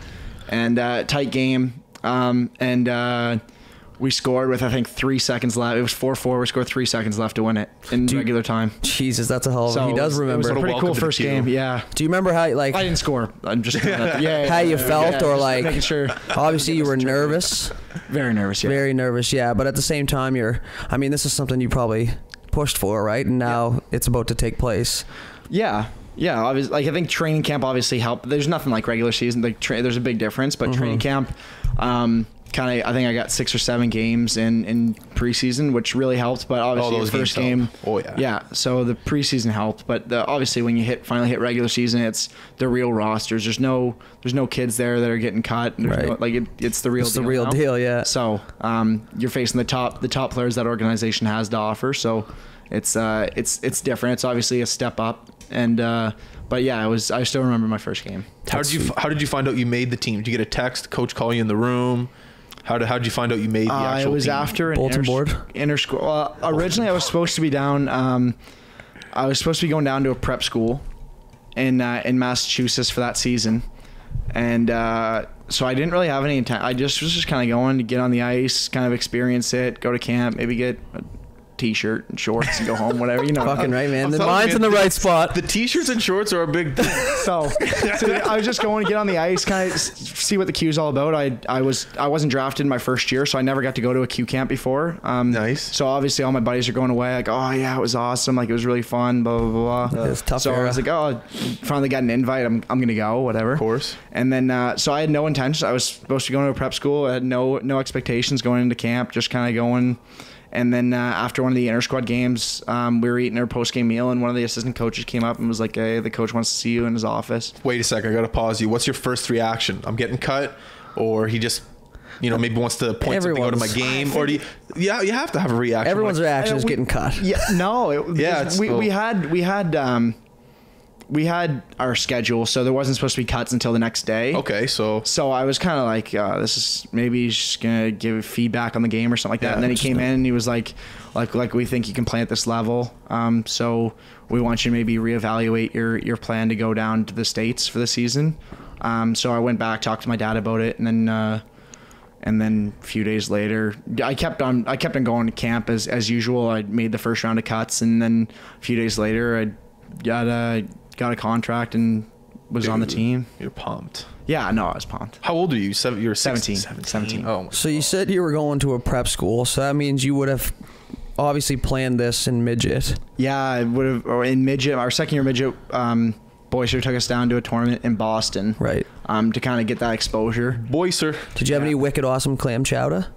and tight game. We scored with, I think, 3 seconds left. It was 4-4. We scored 3 seconds left to win it in regular time. Jesus, that's a hell of So he does remember. It was a pretty cool first game. Yeah. Do you remember how like I didn't score. I'm just how you felt or like making sure. Obviously, you were nervous. Very nervous. Yeah. Very nervous. Yeah, but at the same time, this is something you probably pushed for, right? And now it's about to take place. Yeah. Yeah, obviously, like I think training camp obviously helped. There's nothing like regular season. Like there's a big difference, but training camp, kind of. I think I got 6 or 7 games in preseason, which really helped. But obviously, the first game, yeah. So the preseason helped, but obviously when you finally hit regular season, it's the real rosters. There's no kids there that are getting cut. It's the real. It's the real deal, yeah. So you're facing the top players that organization has to offer. So it's different. It's obviously a step up, and but yeah, I still remember my first game. How did you find out you made the team? Did you get a text? Coach call you in the room? How did you find out you made the actual team? It was after an inter school. Well, originally I was supposed to be down. I was supposed to be going down to a prep school in Massachusetts for that season, and so I didn't really have any intent. I was just kind of going to get on the ice, kind of experience it, go to camp, maybe get a t-shirt and shorts and go home, whatever, you know. Fucking right, man. The mind's in the right spot. The t-shirts and shorts are a big thing. So I was just going to get on the ice, kind of see what the Q's all about. I wasn't drafted in my first year, so I never got to go to a Q camp before. Nice. So obviously all my buddies are going away, like, oh yeah, it was awesome, like it was really fun, blah blah blah. It was tough. So I was like, oh, finally got an invite. I'm gonna go, whatever. Of course. And then so I had no intentions. I was supposed to go to a prep school. I had no expectations going into camp, just kind of going. And then after one of the inter-squad games, we were eating our post-game meal, and one of the assistant coaches came up and was like, hey, the coach wants to see you in his office. Wait a second, I got to pause you. What's your first reaction? I'm getting cut, or he just, maybe wants to point something out of my game, or do you have to have a reaction. Everyone's reaction is getting cut. Yeah, no. We had our schedule, so there wasn't supposed to be cuts until the next day. Okay, so I was kind of like, this is maybe he's just gonna give feedback on the game or something like that. And then he came in and he was like we think you can play at this level. So we want you to maybe reevaluate your plan to go down to the States for the season. So I went back, talked to my dad about it, and then a few days later, I kept on going to camp as usual. I made the first round of cuts, and then a few days later, I got a contract and was on the team. You're pumped. Yeah, no, I was pumped. How old are you? You're 17. 17. Oh. So you said you were going to a prep school, so that means you would have obviously planned this in midget. Yeah, I would have. Or in midget, our second year midget, Boyser took us down to a tournament in Boston. Right. To kind of get that exposure. Boyser. Did you have any wicked awesome clam chowder?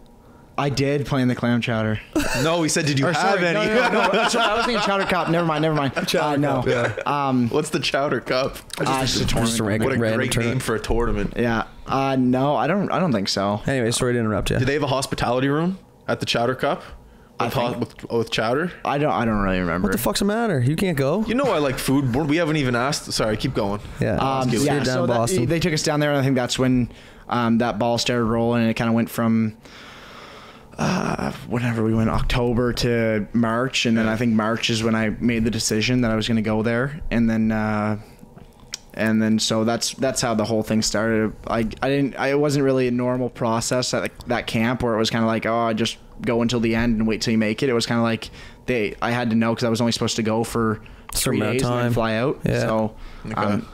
I did play in the clam chowder. No, he said, did you have any? No. I was thinking chowder cup. Never mind. Chowder no. cup. Yeah. What's the chowder cup? Just a tournament. What a great name for a tournament. Yeah. No, I don't think so. Anyway, sorry to interrupt you. Did they have a hospitality room at the chowder cup? With chowder? I don't really remember. What the fuck's the matter? You can't go? I like food. We haven't even asked. Sorry, keep going. Yeah. So they took us down there, and I think that's when that ball started rolling, and it kind of went from whenever we went October to March, and then I think March is when I made the decision that I was going to go there, and then so that's how the whole thing started. It wasn't really a normal process at that camp where it was kind of like, oh, I just go until the end and wait till you make it. It was kind of like I had to know because I was only supposed to go for 3 days and then fly out. Yeah. So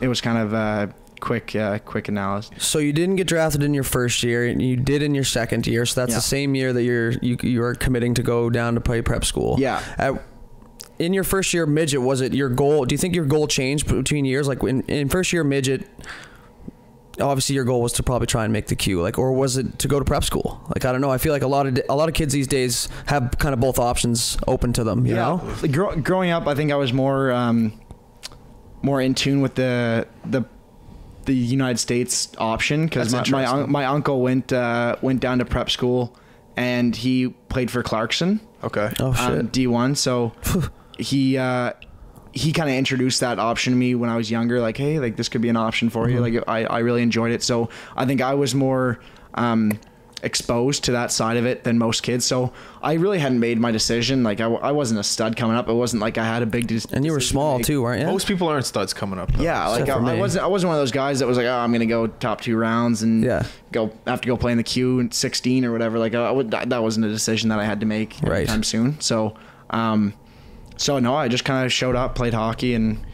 it was kind of quick analysis. So you didn't get drafted in your first year, and you did in your second year. So that's the same year that you are committing to go down to play prep school. Yeah. In your first year midget, was it your goal? Do you think your goal changed between years? Like in first year midget, obviously your goal was to probably try and make the Q, or was it to go to prep school? Like, I don't know. I feel like a lot of kids these days have kind of both options open to them. You know, growing up, I think I was more in tune with the United States option because my uncle went down to prep school and he played for Clarkson. Okay. Oh shit. D1. So he kind of introduced that option to me when I was younger. Like, hey, like this could be an option for you. Like I really enjoyed it. So I think I was more exposed to that side of it than most kids. So I really hadn't made my decision. Like I wasn't a stud coming up. It wasn't like I had a big decision. And you were small too, weren't you? Most people aren't studs coming up though. Yeah, like I wasn't one of those guys that was like, oh, I'm gonna go top 2 rounds and have to go play in the Q in 16 or whatever. Like that wasn't a decision that I had to make anytime soon. So no, I just kind of showed up, played hockey, and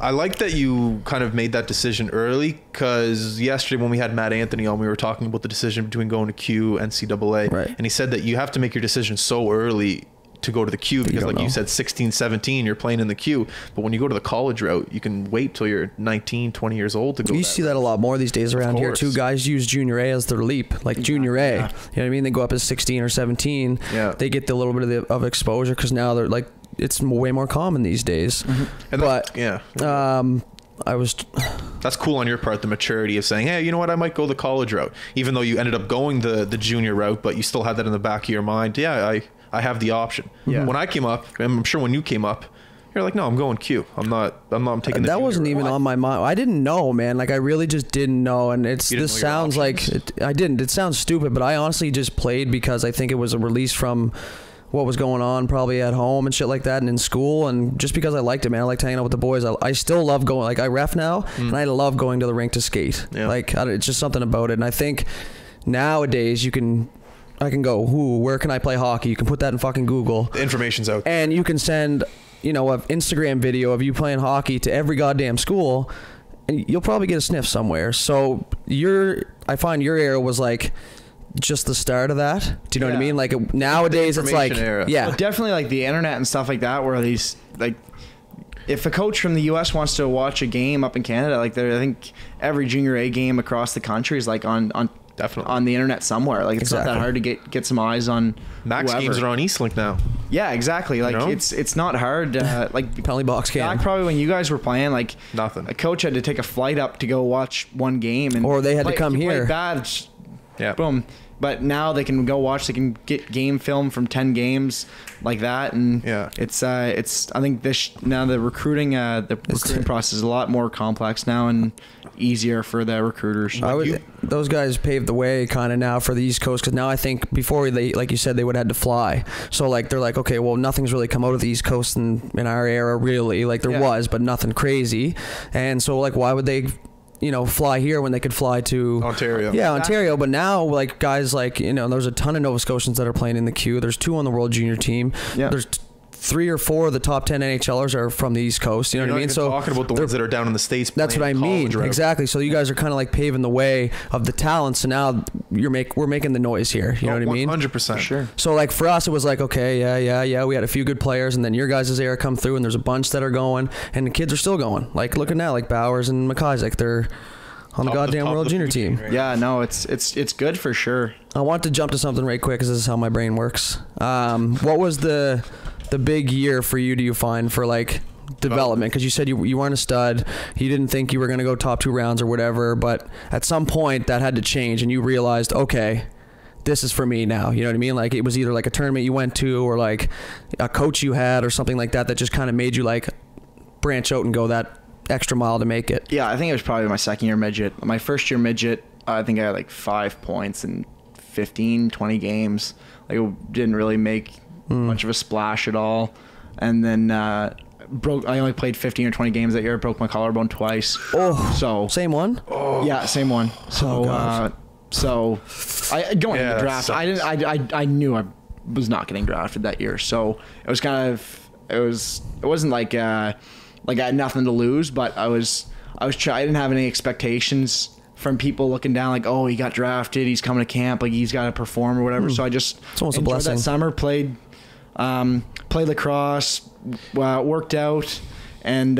I like that you kind of made that decision early, because yesterday when we had Matt Anthony on, we were talking about the decision between going to Q and NCAA. Right. And he said that you have to make your decision so early to go to the Q because you said 16, 17, you're playing in the Q. But when you go to the college route, you can wait till you're 19, 20 years old to go. You see that a lot more these days around here too. Guys use junior A as their leap, like junior A. You know what I mean? They go up as 16 or 17. Yeah. They get the little bit of exposure because now they're like, it's way more common these days. And but that's cool on your part, the maturity of saying, hey, you know what, I might go the college route, even though you ended up going the junior route, but you still had that in the back of your mind. Yeah, I have the option. Yeah. When I came up, and I'm sure when you came up, you're like, no, I'm going Q. I'm not taking the that junior wasn't even on my mind. I didn't know, man. Like I really just didn't know. And this sounds like I didn't. It sounds stupid, but I honestly just played because I think it was a release from what was going on probably at home and shit like that and in school, and just because I liked it, man. I liked hanging out with the boys. I still love going. Like I ref now, and I love going to the rink to skate. Yeah. Like it's just something about it. And I think nowadays I can go, where can I play hockey? You can put that in fucking Google. The information's out. And you can send, an Instagram video of you playing hockey to every goddamn school, and you'll probably get a sniff somewhere. So I find your era was like just the start of that. Do you know what I mean? Like nowadays it's like, era. yeah. Well, definitely like the internet and stuff like that, where these, like, if a coach from the U.S. wants to watch a game up in Canada, like I think every junior A game across the country is like on Definitely on the internet somewhere. Like it's not that hard to get some eyes on. Max whoever. games are on Eastlink now. Yeah, exactly. Like it's not hard. Like penalty box cam. Back probably when you guys were playing, like nothing. A coach had to take a flight up to go watch one game, and or they had to come here. Bad, yeah. Boom. But now they can go watch. They can get game film from 10 games like that, and it's. I think the recruiting process is a lot more complex now and easier for the recruiters. Those guys paved the way kind of now for the East Coast, because now I think before they, like you said, they would have had to fly. So like they're like, okay, well nothing's really come out of the East Coast in our era really. Like there was, but nothing crazy. And so like why would they fly here when they could fly to Ontario? Yeah, Ontario. But now like guys like there's a ton of Nova Scotians that are playing in the Q. There's 2 on the World Junior team. Yeah. There's 3 or 4 of the top 10 NHLers are from the East Coast. You know what I mean? So talking about the ones that are down in the States. That's what I mean. Exactly. So you guys are kind of like paving the way of the talent. So now we're making the noise here. You know what I mean? 100%. Sure. So like for us, it was like, okay, yeah. We had a few good players, and then your guys' era come through, and there's a bunch that are going, and the kids are still going. Like looking now, like Bowers and McKay's, like they're on the goddamn World Junior team. Right? Yeah, no, it's good for sure. I want to jump to something right quick because this is how my brain works. What was the big year for you, do you find, for like development? Because you said you weren't a stud, you didn't think you were going to go top 2 rounds or whatever, but at some point that had to change and you realized, okay, this is for me now. You know what I mean? Like it was either like a tournament you went to or like a coach you had or something like that just kind of made you like branch out and go that extra mile to make it. Yeah, I think it was probably my second year midget. My first year midget, I think I had like 5 points in 15-20 games. Like it didn't really make much of a splash at all. And then I only played 15 or 20 games that year. Broke my collarbone twice. Oh, so same one? Oh. Yeah, same one. So so I going to the draft, I knew I was not getting drafted that year. So it was kind of it wasn't like I had nothing to lose, but I didn't have any expectations from people looking down like, oh, he got drafted, he's coming to camp, like he's got to perform or whatever. So I just enjoyed that summer, played lacrosse, worked out, and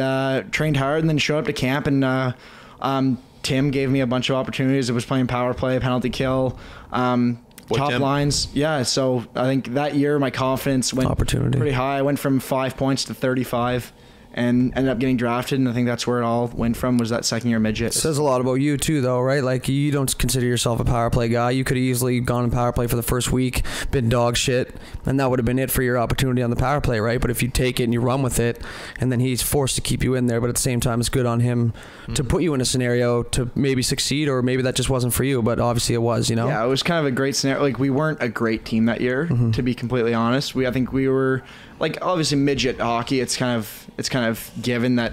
trained hard, and then showed up to camp. And Tim gave me a bunch of opportunities. It was playing power play, penalty kill, top Tim? lines. Yeah, so I think that year my confidence went pretty high. I went from 5 points to 35. And ended up getting drafted, and I think that's where it all went from, was that second year midget. It says a lot about you too, though, right? Like you don't consider yourself a power play guy. You could have easily gone in power play for the first week, been dog shit, and that would have been it for your opportunity on the power play, right? But if you take it and you run with it, and then he's forced to keep you in there, but at the same time it's good on him to put you in a scenario to maybe succeed, or maybe that just wasn't for you, but obviously it was, Yeah, it was kind of a great scenario. Like we weren't a great team that year, to be completely honest. I think we were, like, obviously midget hockey, it's kind of given that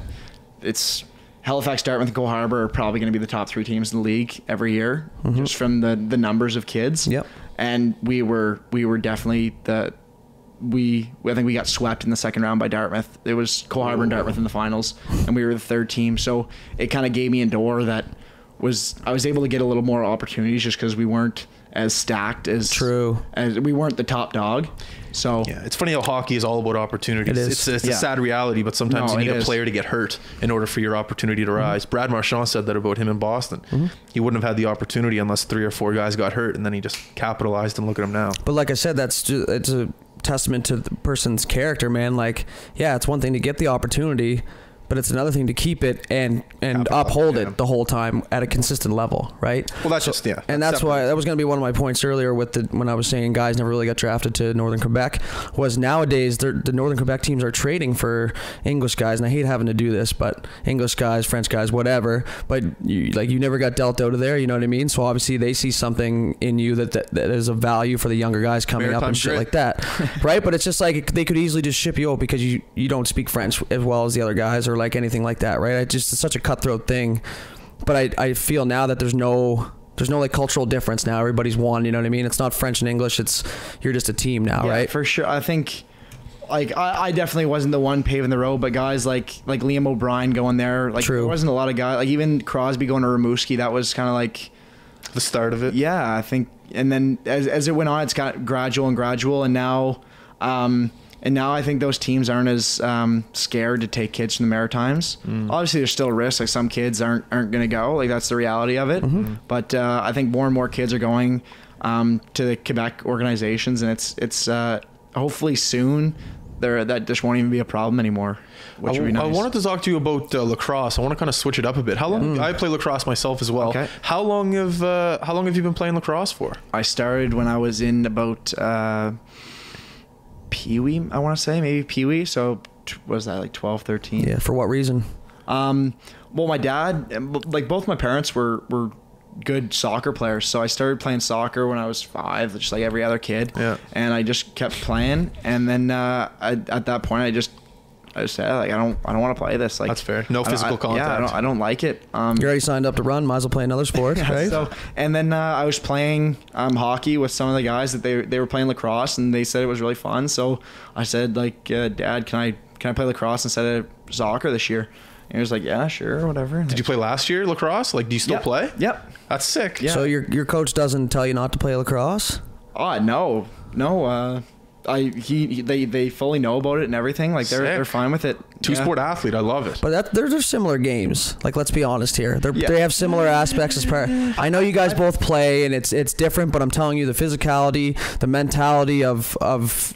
it's Halifax, Dartmouth, and Cole Harbour are probably going to be the top 3 teams in the league every year, just from the numbers of kids. Yep. And we were definitely I think we got swept in the second round by Dartmouth. It was Cole Harbour and Dartmouth in the finals, and we were the 3rd team. So it kind of gave me a door that I was able to get a little more opportunities just because we weren't as stacked as we weren't the top dog. So yeah, it's funny how hockey is all about opportunities. It is. It's a sad reality, but sometimes you need a player to get hurt in order for your opportunity to rise. Brad Marchand said that about him in Boston. He wouldn't have had the opportunity unless 3 or 4 guys got hurt, and then he just capitalized, and look at him now. But like I said, it's a testament to the person's character, man. Like, yeah, it's one thing to get the opportunity, but it's another thing to keep it and uphold it the whole time at a consistent level, right? Well, that's just and that's why that was going to be one of my points earlier with when I was saying guys never really got drafted to Northern Quebec, was nowadays the Northern Quebec teams are trading for English guys, and I hate having to do this, but English guys, French guys, whatever, but you never got dealt out of there, you know what I mean? So obviously they see something in you that is of value for the younger guys coming up and shit like that, right? But it's just like they could easily just ship you out because you don't speak French as well as the other guys or like anything like that, right? It's such a cutthroat thing. But I feel now that there's no like cultural difference now. Everybody's one, you know what I mean? It's not French and English. You're just a team now, right? For sure. I think like I definitely wasn't the one paving the road, but guys like Liam O'Brien going there, like there wasn't a lot of guys, like even Crosby going to Rimouski, that was kind of like the start of it. Yeah, I think, and then as it went on, it's got gradual, and now I think those teams aren't as scared to take kids from the Maritimes. Obviously, there's still a risk. Like some kids aren't going to go. Like that's the reality of it. But I think more and more kids are going to the Quebec organizations, and it's hopefully soon that just won't even be a problem anymore. Which would be nice. I wanted to talk to you about lacrosse. I want to kind of switch it up a bit. How long? I play lacrosse myself as well. Okay. How long have you been playing lacrosse for? I started when I was in about Pee-wee, I want to say, maybe Pee-wee. So was that like 12, 13? Yeah. For what reason? Well, my dad, like both my parents were good soccer players. So I started playing soccer when I was 5, just like every other kid. Yeah. And I just kept playing. And then at that point, I just said, like, I don't want to play this. Like, that's fair. No physical contact. Yeah, I don't like it. You already signed up to run. Might as well play another sport, right? So, and then I was playing hockey with some of the guys that they were playing lacrosse, and they said it was really fun. So I said, like, Dad, can I play lacrosse instead of soccer this year? And he was like, yeah, sure, whatever. Did you play last year lacrosse? Like, do you still play? Yep. That's sick. Yeah. So your coach doesn't tell you not to play lacrosse? Oh, no. They fully know about it and everything. Like they're fine with it. Two-sport athlete, I love it. But they're similar games. Like, let's be honest here. They have similar aspects as part. I know you guys both play and it's different, but I'm telling you, the physicality, the mentality of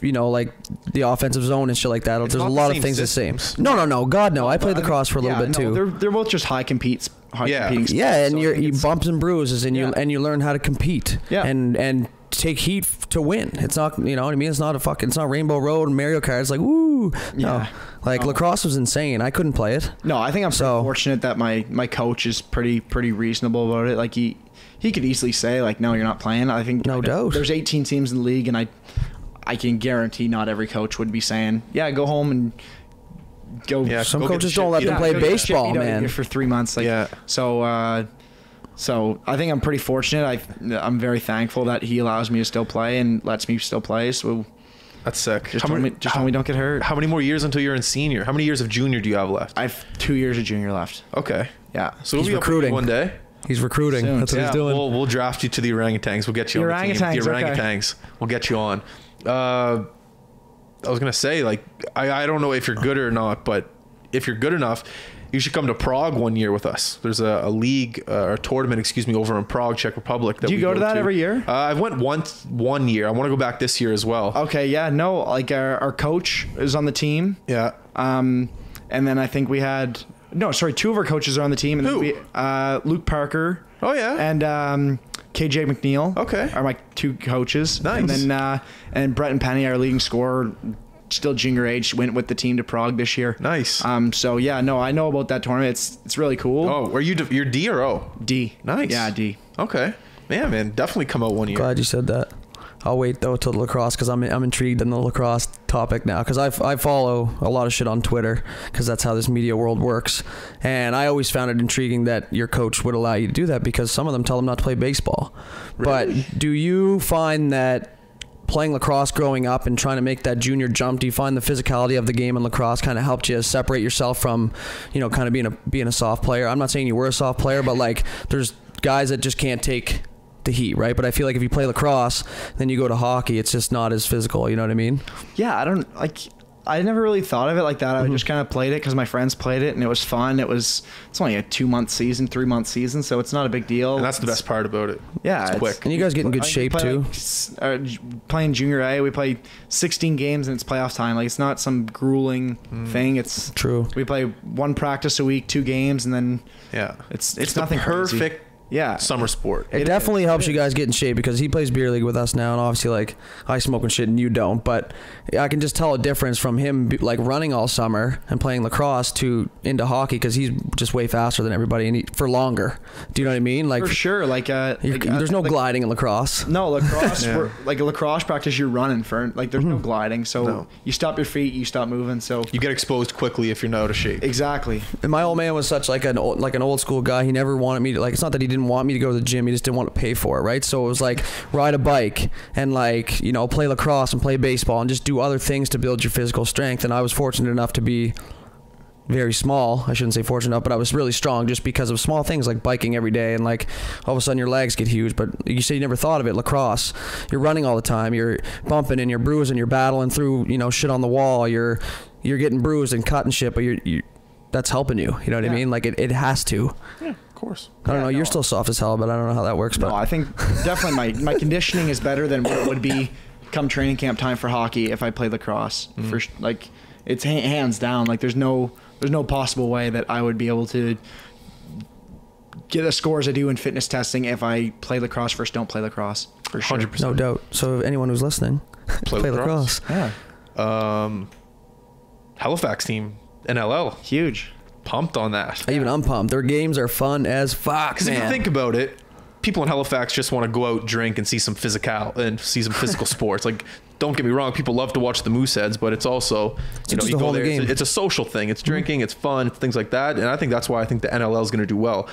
like the offensive zone and shit like that. There's a lot of things the same. No. God no. I played lacrosse for a little bit too. They're both just high competing. Yeah, and you bumps and bruises and you learn how to compete. Yeah. And take heat to win. It's not, you know what I mean? It's not Rainbow Road and Mario Kart. It's like, woo. No. Lacrosse was insane. I couldn't play it. No, I think I'm so fortunate that my coach is pretty reasonable about it. Like he could easily say, like, no, you're not playing. I think no doubt. There's 18 teams in the league, and I can guarantee not every coach would be saying, yeah, go home and go. Yeah, some coaches don't let them play baseball, man, for 3 months. Like, yeah. So I think I'm pretty fortunate. I'm very thankful that he allows me to still play and lets me still play. So that's sick. Just tell me don't get hurt. How many more years until you're in senior? How many years of junior do you have left? I have 2 years of junior left. Okay. Yeah. So he's recruiting one day. He's recruiting. Soon. That's what he's doing. We'll draft you to the orangutans. We'll get you on the team. The orangutans. Okay. We'll get you on. I was gonna say, like, I don't know if you're good or not, but if you're good enough, you should come to Prague one year with us. There's a league or a tournament, over in Prague, Czech Republic. Do you go to that every year? I went one year. I want to go back this year as well. Okay, yeah, no, like our coach is on the team. Yeah. And then I think we had 2 of our coaches are on the team. And who? Then Luke Parker. Oh yeah. And KJ McNeil. Okay. Are my 2 coaches. Nice. And then and Brett and Penny, our leading scorer, still junior age, went with the team to Prague this year. Nice. So yeah, no, I know about that tournament. It's really cool. Oh, are you're D or O? D. Nice. Yeah, D. Okay. Man, definitely come out one year. Glad you said that. I'll wait though till the lacrosse because I'm intrigued in the lacrosse topic now because I follow a lot of shit on Twitter because that's how this media world works, and I always found it intriguing that your coach would allow you to do that because some of them tell them not to play baseball. Really? But do you find that playing lacrosse growing up and trying to make that junior jump, do you find the physicality of the game in lacrosse kind of helped you separate yourself from, kind of being a soft player? I'm not saying you were a soft player, but like there's guys that just can't take the heat, right? But I feel like if you play lacrosse, then you go to hockey, it's just not as physical, you know what I mean? Yeah, I don't like I never really thought of it like that. I just kind of played it because my friends played it and it was fun. It's only a 2-month season, 3-month season, so it's not a big deal. And that's the best part about it. Yeah, it's quick. And you guys get in good shape too. Playing junior A, we play 16 games and it's playoff time. Like, it's not some grueling thing. It's true. We play 1 practice a week, 2 games, and then it's nothing perfect. Crazy. Yeah, summer sport. It definitely helps you guys get in shape because he plays beer league with us now, and obviously like I smoke and shit and you don't, but I can just tell a difference from him like running all summer and playing lacrosse to into hockey because he's just way faster than everybody and for longer. Do you know what I mean? Like for sure. There's no gliding in lacrosse. No lacrosse. Like a lacrosse practice, you're running for like there's no gliding, so you stop your feet, you stop moving, so you get exposed quickly if you're not out of shape. Exactly. And my old man was such like an old school guy. He never wanted me to it's not that he didn't want me to go to the gym, he just didn't want to pay for it, right? So it was like ride a bike and like, you know, play lacrosse and play baseball and just do other things to build your physical strength. And I was fortunate enough to be very small. I shouldn't say fortunate enough, but I was really strong just because of small things like biking every day and like all of a sudden your legs get huge. But you say you never thought of it. Lacrosse, you're running all the time, you're bumping and you're bruising, you're battling through, you know, shit on the wall, you're getting bruised and cut and shit, but you that's helping you. You know what I mean? Like it has to. Yeah, of course. I don't know. You're still soft as hell, but I don't know how that works. But no, I think definitely my conditioning is better than what it would be come training camp time for hockey if I played lacrosse. For like, it's hands down. Like there's no possible way that I would be able to get the scores I do in fitness testing if I play lacrosse versus don't play lacrosse. For sure. 100%. No doubt. So anyone who's listening, play lacrosse. Yeah. Halifax team. NLL. Huge. Pumped on that. Even I'm pumped. Their games are fun as fuck. Because if you think about it, people in Halifax just want to go out, drink, and see some physical sports. Like, don't get me wrong, people love to watch the Mooseheads, but it's also you go there. It's a social thing. It's drinking, it's fun, it's things like that. And I think that's why I think the NLL is going to do well.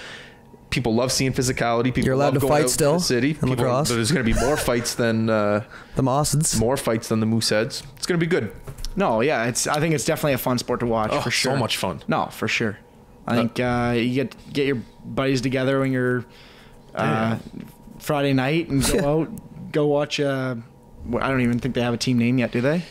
People love seeing physicality. People You're allowed love to going fight out still to the city. in lacrosse. There's going to be more fights than the Mosseds. More fights than the Mooseheads. It's going to be good. No, yeah, I think it's definitely a fun sport to watch for sure. So much fun. No, for sure. I think you get your buddies together when you're Friday night and go watch. I don't even think they have a team name yet, do they?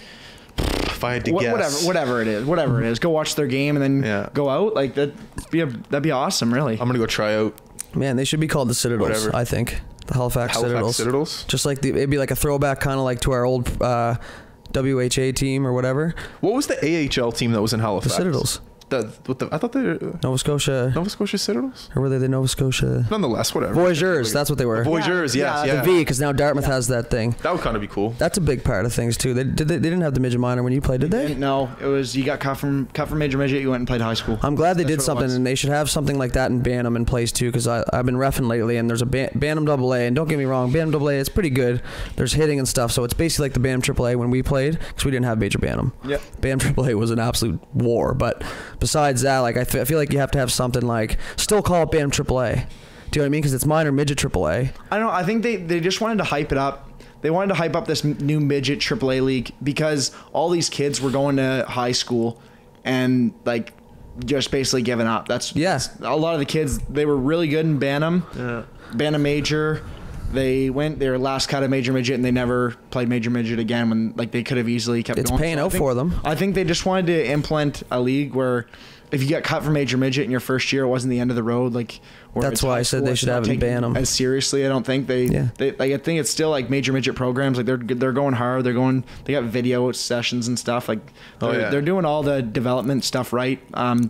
If I had to guess, whatever it is, go watch their game and then go out. Like that'd be awesome, really. I'm gonna go try out. Man, they should be called the Citadels. Whatever. I think the Halifax Citadels. Just like it'd be like a throwback, kind of like to our old WHA team or whatever. What was the AHL team that was in Halifax? The Citadels. I thought they were Nova Scotia Citadels, or were they the Nova Scotia? Nonetheless, whatever. Voyageurs, that's what they were. Voyageurs, yes. The V, because now Dartmouth has that thing. That would kind of be cool. That's a big part of things too. They didn't have the midget minor when you played, did they? No, it was you got cut from major midget. You went and played high school. I'm glad they did something, and they should have something like that in Bantam in place too. Because I've been reffing lately, and there's a Bantam AA, and don't get me wrong, Bantam AA it's pretty good. There's hitting and stuff, so it's basically like the Bantam AAA when we played, because we didn't have major Bantam. Yeah. Bantam AAA was an absolute war, but besides that, like I feel like you have to have something like still call it Bantam AAA. Do you know what I mean? Because it's minor midget AAA. I don't know. I think they just wanted to hype it up. They wanted to hype up this new midget AAA league because all these kids were going to high school and like just basically giving up. That's a lot of the kids. They were really good in Bantam, Bantam major. They went their last cut of major midget and they never played major midget again when like they could have easily kept going. It's paying out for them. I think they just wanted to implement a league where if you get cut from major midget in your first year, it wasn't the end of the road. Like that's why I said they should have it in Bantam as seriously. I don't think they like. I think it's still like major midget programs. Like they're going hard. They got video sessions and stuff. Like they're doing all the development stuff right.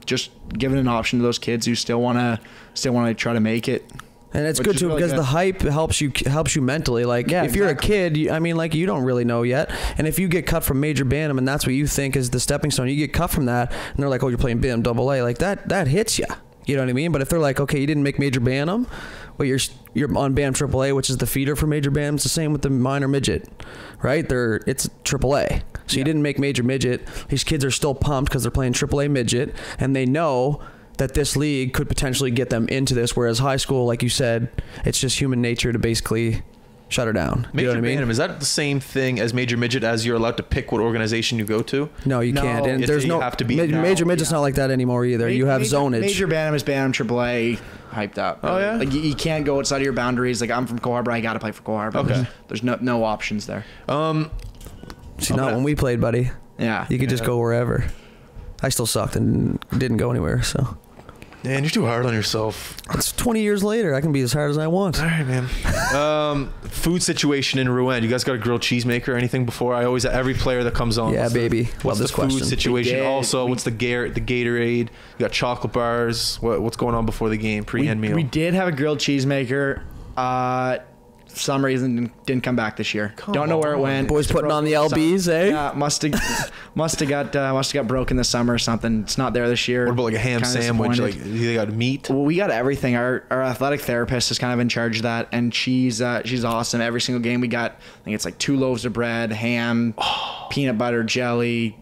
Just giving an option to those kids who still want to try to make it. And it's good too really because the hype helps you mentally. Like if you're a kid, you don't really know yet. And if you get cut from major Bantam and that's what you think is the stepping stone, you get cut from that, and they're like, "Oh, you're playing Bantam AA." Like that hits you. You know what I mean? But if they're like, "Okay, you didn't make major Bantam, but you're on Bantam AAA, which is the feeder for major Bantam." It's the same with the minor midget, right? It's AAA. So you didn't make major midget. These kids are still pumped because they're playing AAA midget, and they know that this league could potentially get them into this, whereas high school, like you said, it's just human nature to basically shut her down. Major you know what Bantam, I mean? is that the same thing as major midget, as you're allowed to pick what organization you go to? No, you can't. And there's no have to be major midget's not like that anymore either. You have zonage. Major Bantam is Bantam AAA hyped up. Oh yeah, like you can't go outside of your boundaries. Like I'm from Coal Harbor, I got to play for Coal Harbor. Okay, there's no options there. See, not when we played, buddy. Yeah. You could just go wherever. I still sucked and didn't go anywhere, so. Man, you're too hard on yourself. It's 20 years later. I can be as hard as I want. All right, man. Food situation in Rouyn. You guys got a grilled cheesemaker or anything before? I always, every player that comes on. Yeah, baby. What's Love the this food question. situation? Also, what's the Gatorade? You got chocolate bars. What's going on before the game, pre and meal? We did have a grilled cheesemaker. For some reason didn't come back this year. Don't know where it went. Boys putting on the LBs, eh? Yeah, must have got broken this summer or something. It's not there this year. What about like a ham Kinda sandwich? Like disappointed. they got meat. Well, we got everything. Our athletic therapist is kind of in charge of that, and she's awesome. Every single game we got, I think it's like 2 loaves of bread, ham, peanut butter, jelly,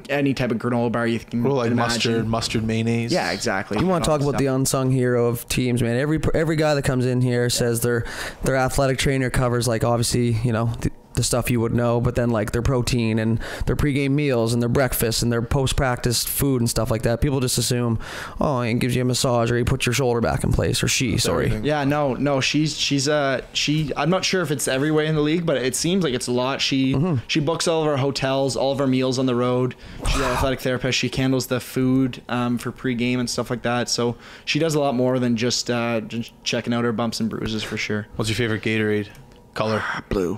any type of granola bar you can Like imagine. mustard mayonnaise. Yeah, exactly. You want to talk about the unsung hero of teams, man. Every guy that comes in here says their athletic trainer covers, like, obviously, you know, the stuff you would know, but then like their protein and their pregame meals and their breakfast and their post-practice food and stuff like that. People just assume, oh, he gives you a massage or he puts your shoulder back in place, or sorry. Yeah, no, she's I'm not sure if it's every way in the league, but it seems like it's a lot. She books all of our hotels, all of our meals on the road. She's an athletic therapist. She handles the food for pregame and stuff like that. So she does a lot more than just checking out her bumps and bruises for sure. What's your favorite Gatorade color? Blue.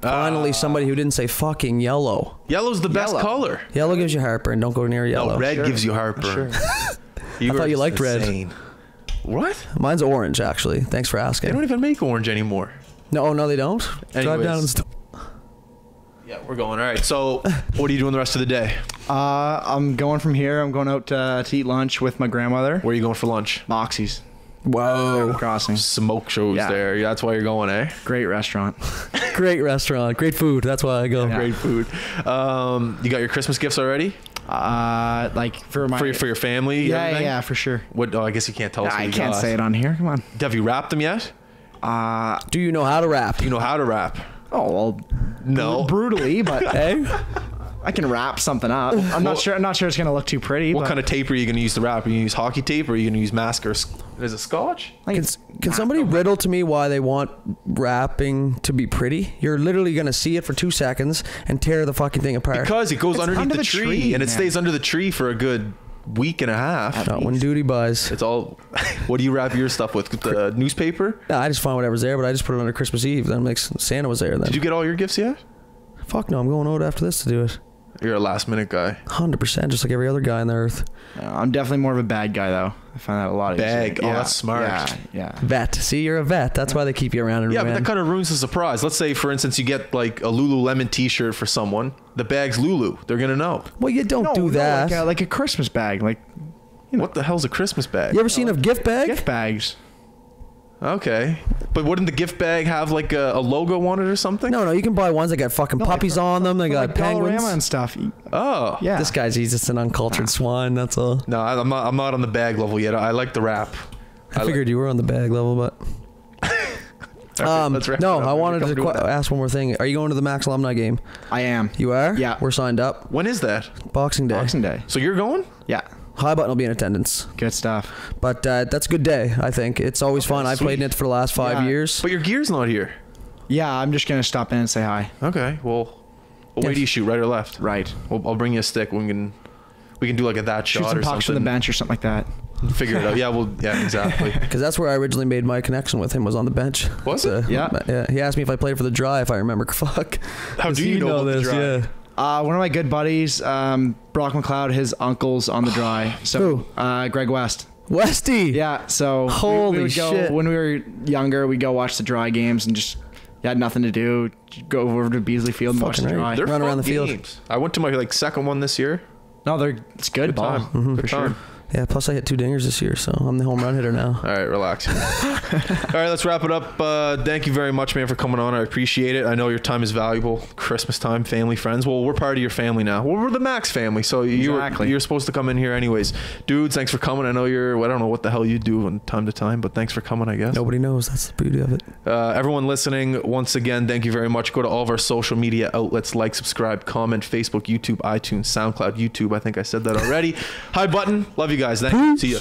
Finally, somebody who didn't say fucking yellow. Yellow's the best Yellow. color. Yellow gives you heartburn. Don't go near yellow. No, red Sure. gives you heartburn. Sure. I thought you liked red. insane. What? Mine's orange, actually. Thanks for They asking. don't even make orange anymore. No, they don't. Drive Anyways. down and Yeah, we're going. All right. So, what are you doing the rest of the day? I'm going from here. I'm going out to eat lunch with my grandmother. Where are you going for lunch? Moxie's. Whoa. Crossing. Smoke shows Yeah. there. That's why you're going, eh? Great restaurant. Great restaurant. Great food. That's why I go. Yeah. Great food. You got your Christmas gifts already? Like for my For your family? and everything? yeah, for sure. What? Oh, I guess you can't tell us. what I you can't got. say it on here. Come on. Have you wrapped them yet? Do you know how to rap? Do you know how to wrap? Oh well, No. brutally, but Hey? I can wrap something up. I'm not sure it's gonna look too pretty. What but kind of tape are you going to use to wrap? Are you going to use hockey tape or are you going to use mask or is it scotch? I think Can somebody riddle to me why they want wrapping to be pretty? You're literally going to see it for 2 seconds and tear the fucking thing apart. Because it goes It's underneath under the the tree tree, and it man. stays under the tree for a good week and a half. Not when duty buys. It's all. What do you wrap your stuff with? The newspaper? Nah, I just find whatever's there, but I just put it under Christmas Eve. Then it makes Santa was there then. Did you get all your gifts yet? Fuck no, I'm going out after this to do it. You're a last minute guy. 100%, just like every other guy on the earth. I'm definitely more of a bad guy though. I find that a lot easier. Bag. Oh, that's smart. Yeah. Vet. See, you're a vet. That's why they keep you around. Yeah, but that kind of ruins the surprise. Let's say, for instance, you get like a Lululemon T-shirt for someone. The bag's Lulu. They're gonna know. Well, you don't do that. Like a Christmas bag, like What the hell's a Christmas bag? You ever seen a gift bag? gift bags. Okay, but wouldn't the gift bag have like a logo on it or something? No, you can buy ones that got fucking puppies on them. They got like penguins. Dollarama and stuff. Oh, Yeah. This guy's he's just an uncultured swine. That's all. No, I'm not on the bag level yet. I like the wrap. I figured you were on the bag level, but. Let's wrap it No, up. I We're wanted to comfortable with that. ask one more thing. Are you going to the Max alumni game? I am. You are? Yeah. We're signed up. When is that? Boxing Day. Boxing Day. So you're going? Yeah. High Button will be in attendance. Good stuff. But that's a good day, I think. It's always fun. I've played in it for the last 5 Yeah. years. But your gear's not here. Yeah, I'm just gonna stop in and say hi. Okay. Well, Yes. where do you shoot? Right or left? Right. I'll bring you a stick. We can do like a that Shoot shot some or pucks from the something. bench or something like that. Figure it out. Yeah, exactly. Because that's where I originally made my connection with him, was on the bench. Was So, it? Yeah. He asked me if I played for the Dry, if I remember. Fuck. How Does do he you know about the Dry? Yeah. One of my good buddies, Brock McLeod, his uncle's on the Dry. So Greg West. Westy. Yeah. So Holy we would go, shit. when we were younger, we'd go watch the Dry games and just had nothing to do. Go over to Beasley Field and watch the Fucking right. Dry. They're Run fun around the field. games. I went to my second one this year. No, it's good ball time. for Good sure. time. Yeah, plus I hit 2 dingers this year, so I'm the home run hitter now. All right, relax. All right, let's wrap it up. Thank you very much, man, for coming on. I appreciate it. I know your time is valuable. Christmas time, family, friends. Well, we're part of your family now. Well, we're the Max family, so Exactly. you're supposed to come in here anyways. Dudes, thanks for coming. I know I don't know what the hell you do from time to time, but thanks for coming, I guess. Nobody knows. That's the beauty of it. Everyone listening, once again, thank you very much. Go to all of our social media outlets, like, subscribe, comment, Facebook, YouTube, iTunes, SoundCloud, YouTube. I think I said that already. High Button. Love you guys. Thank you. See you.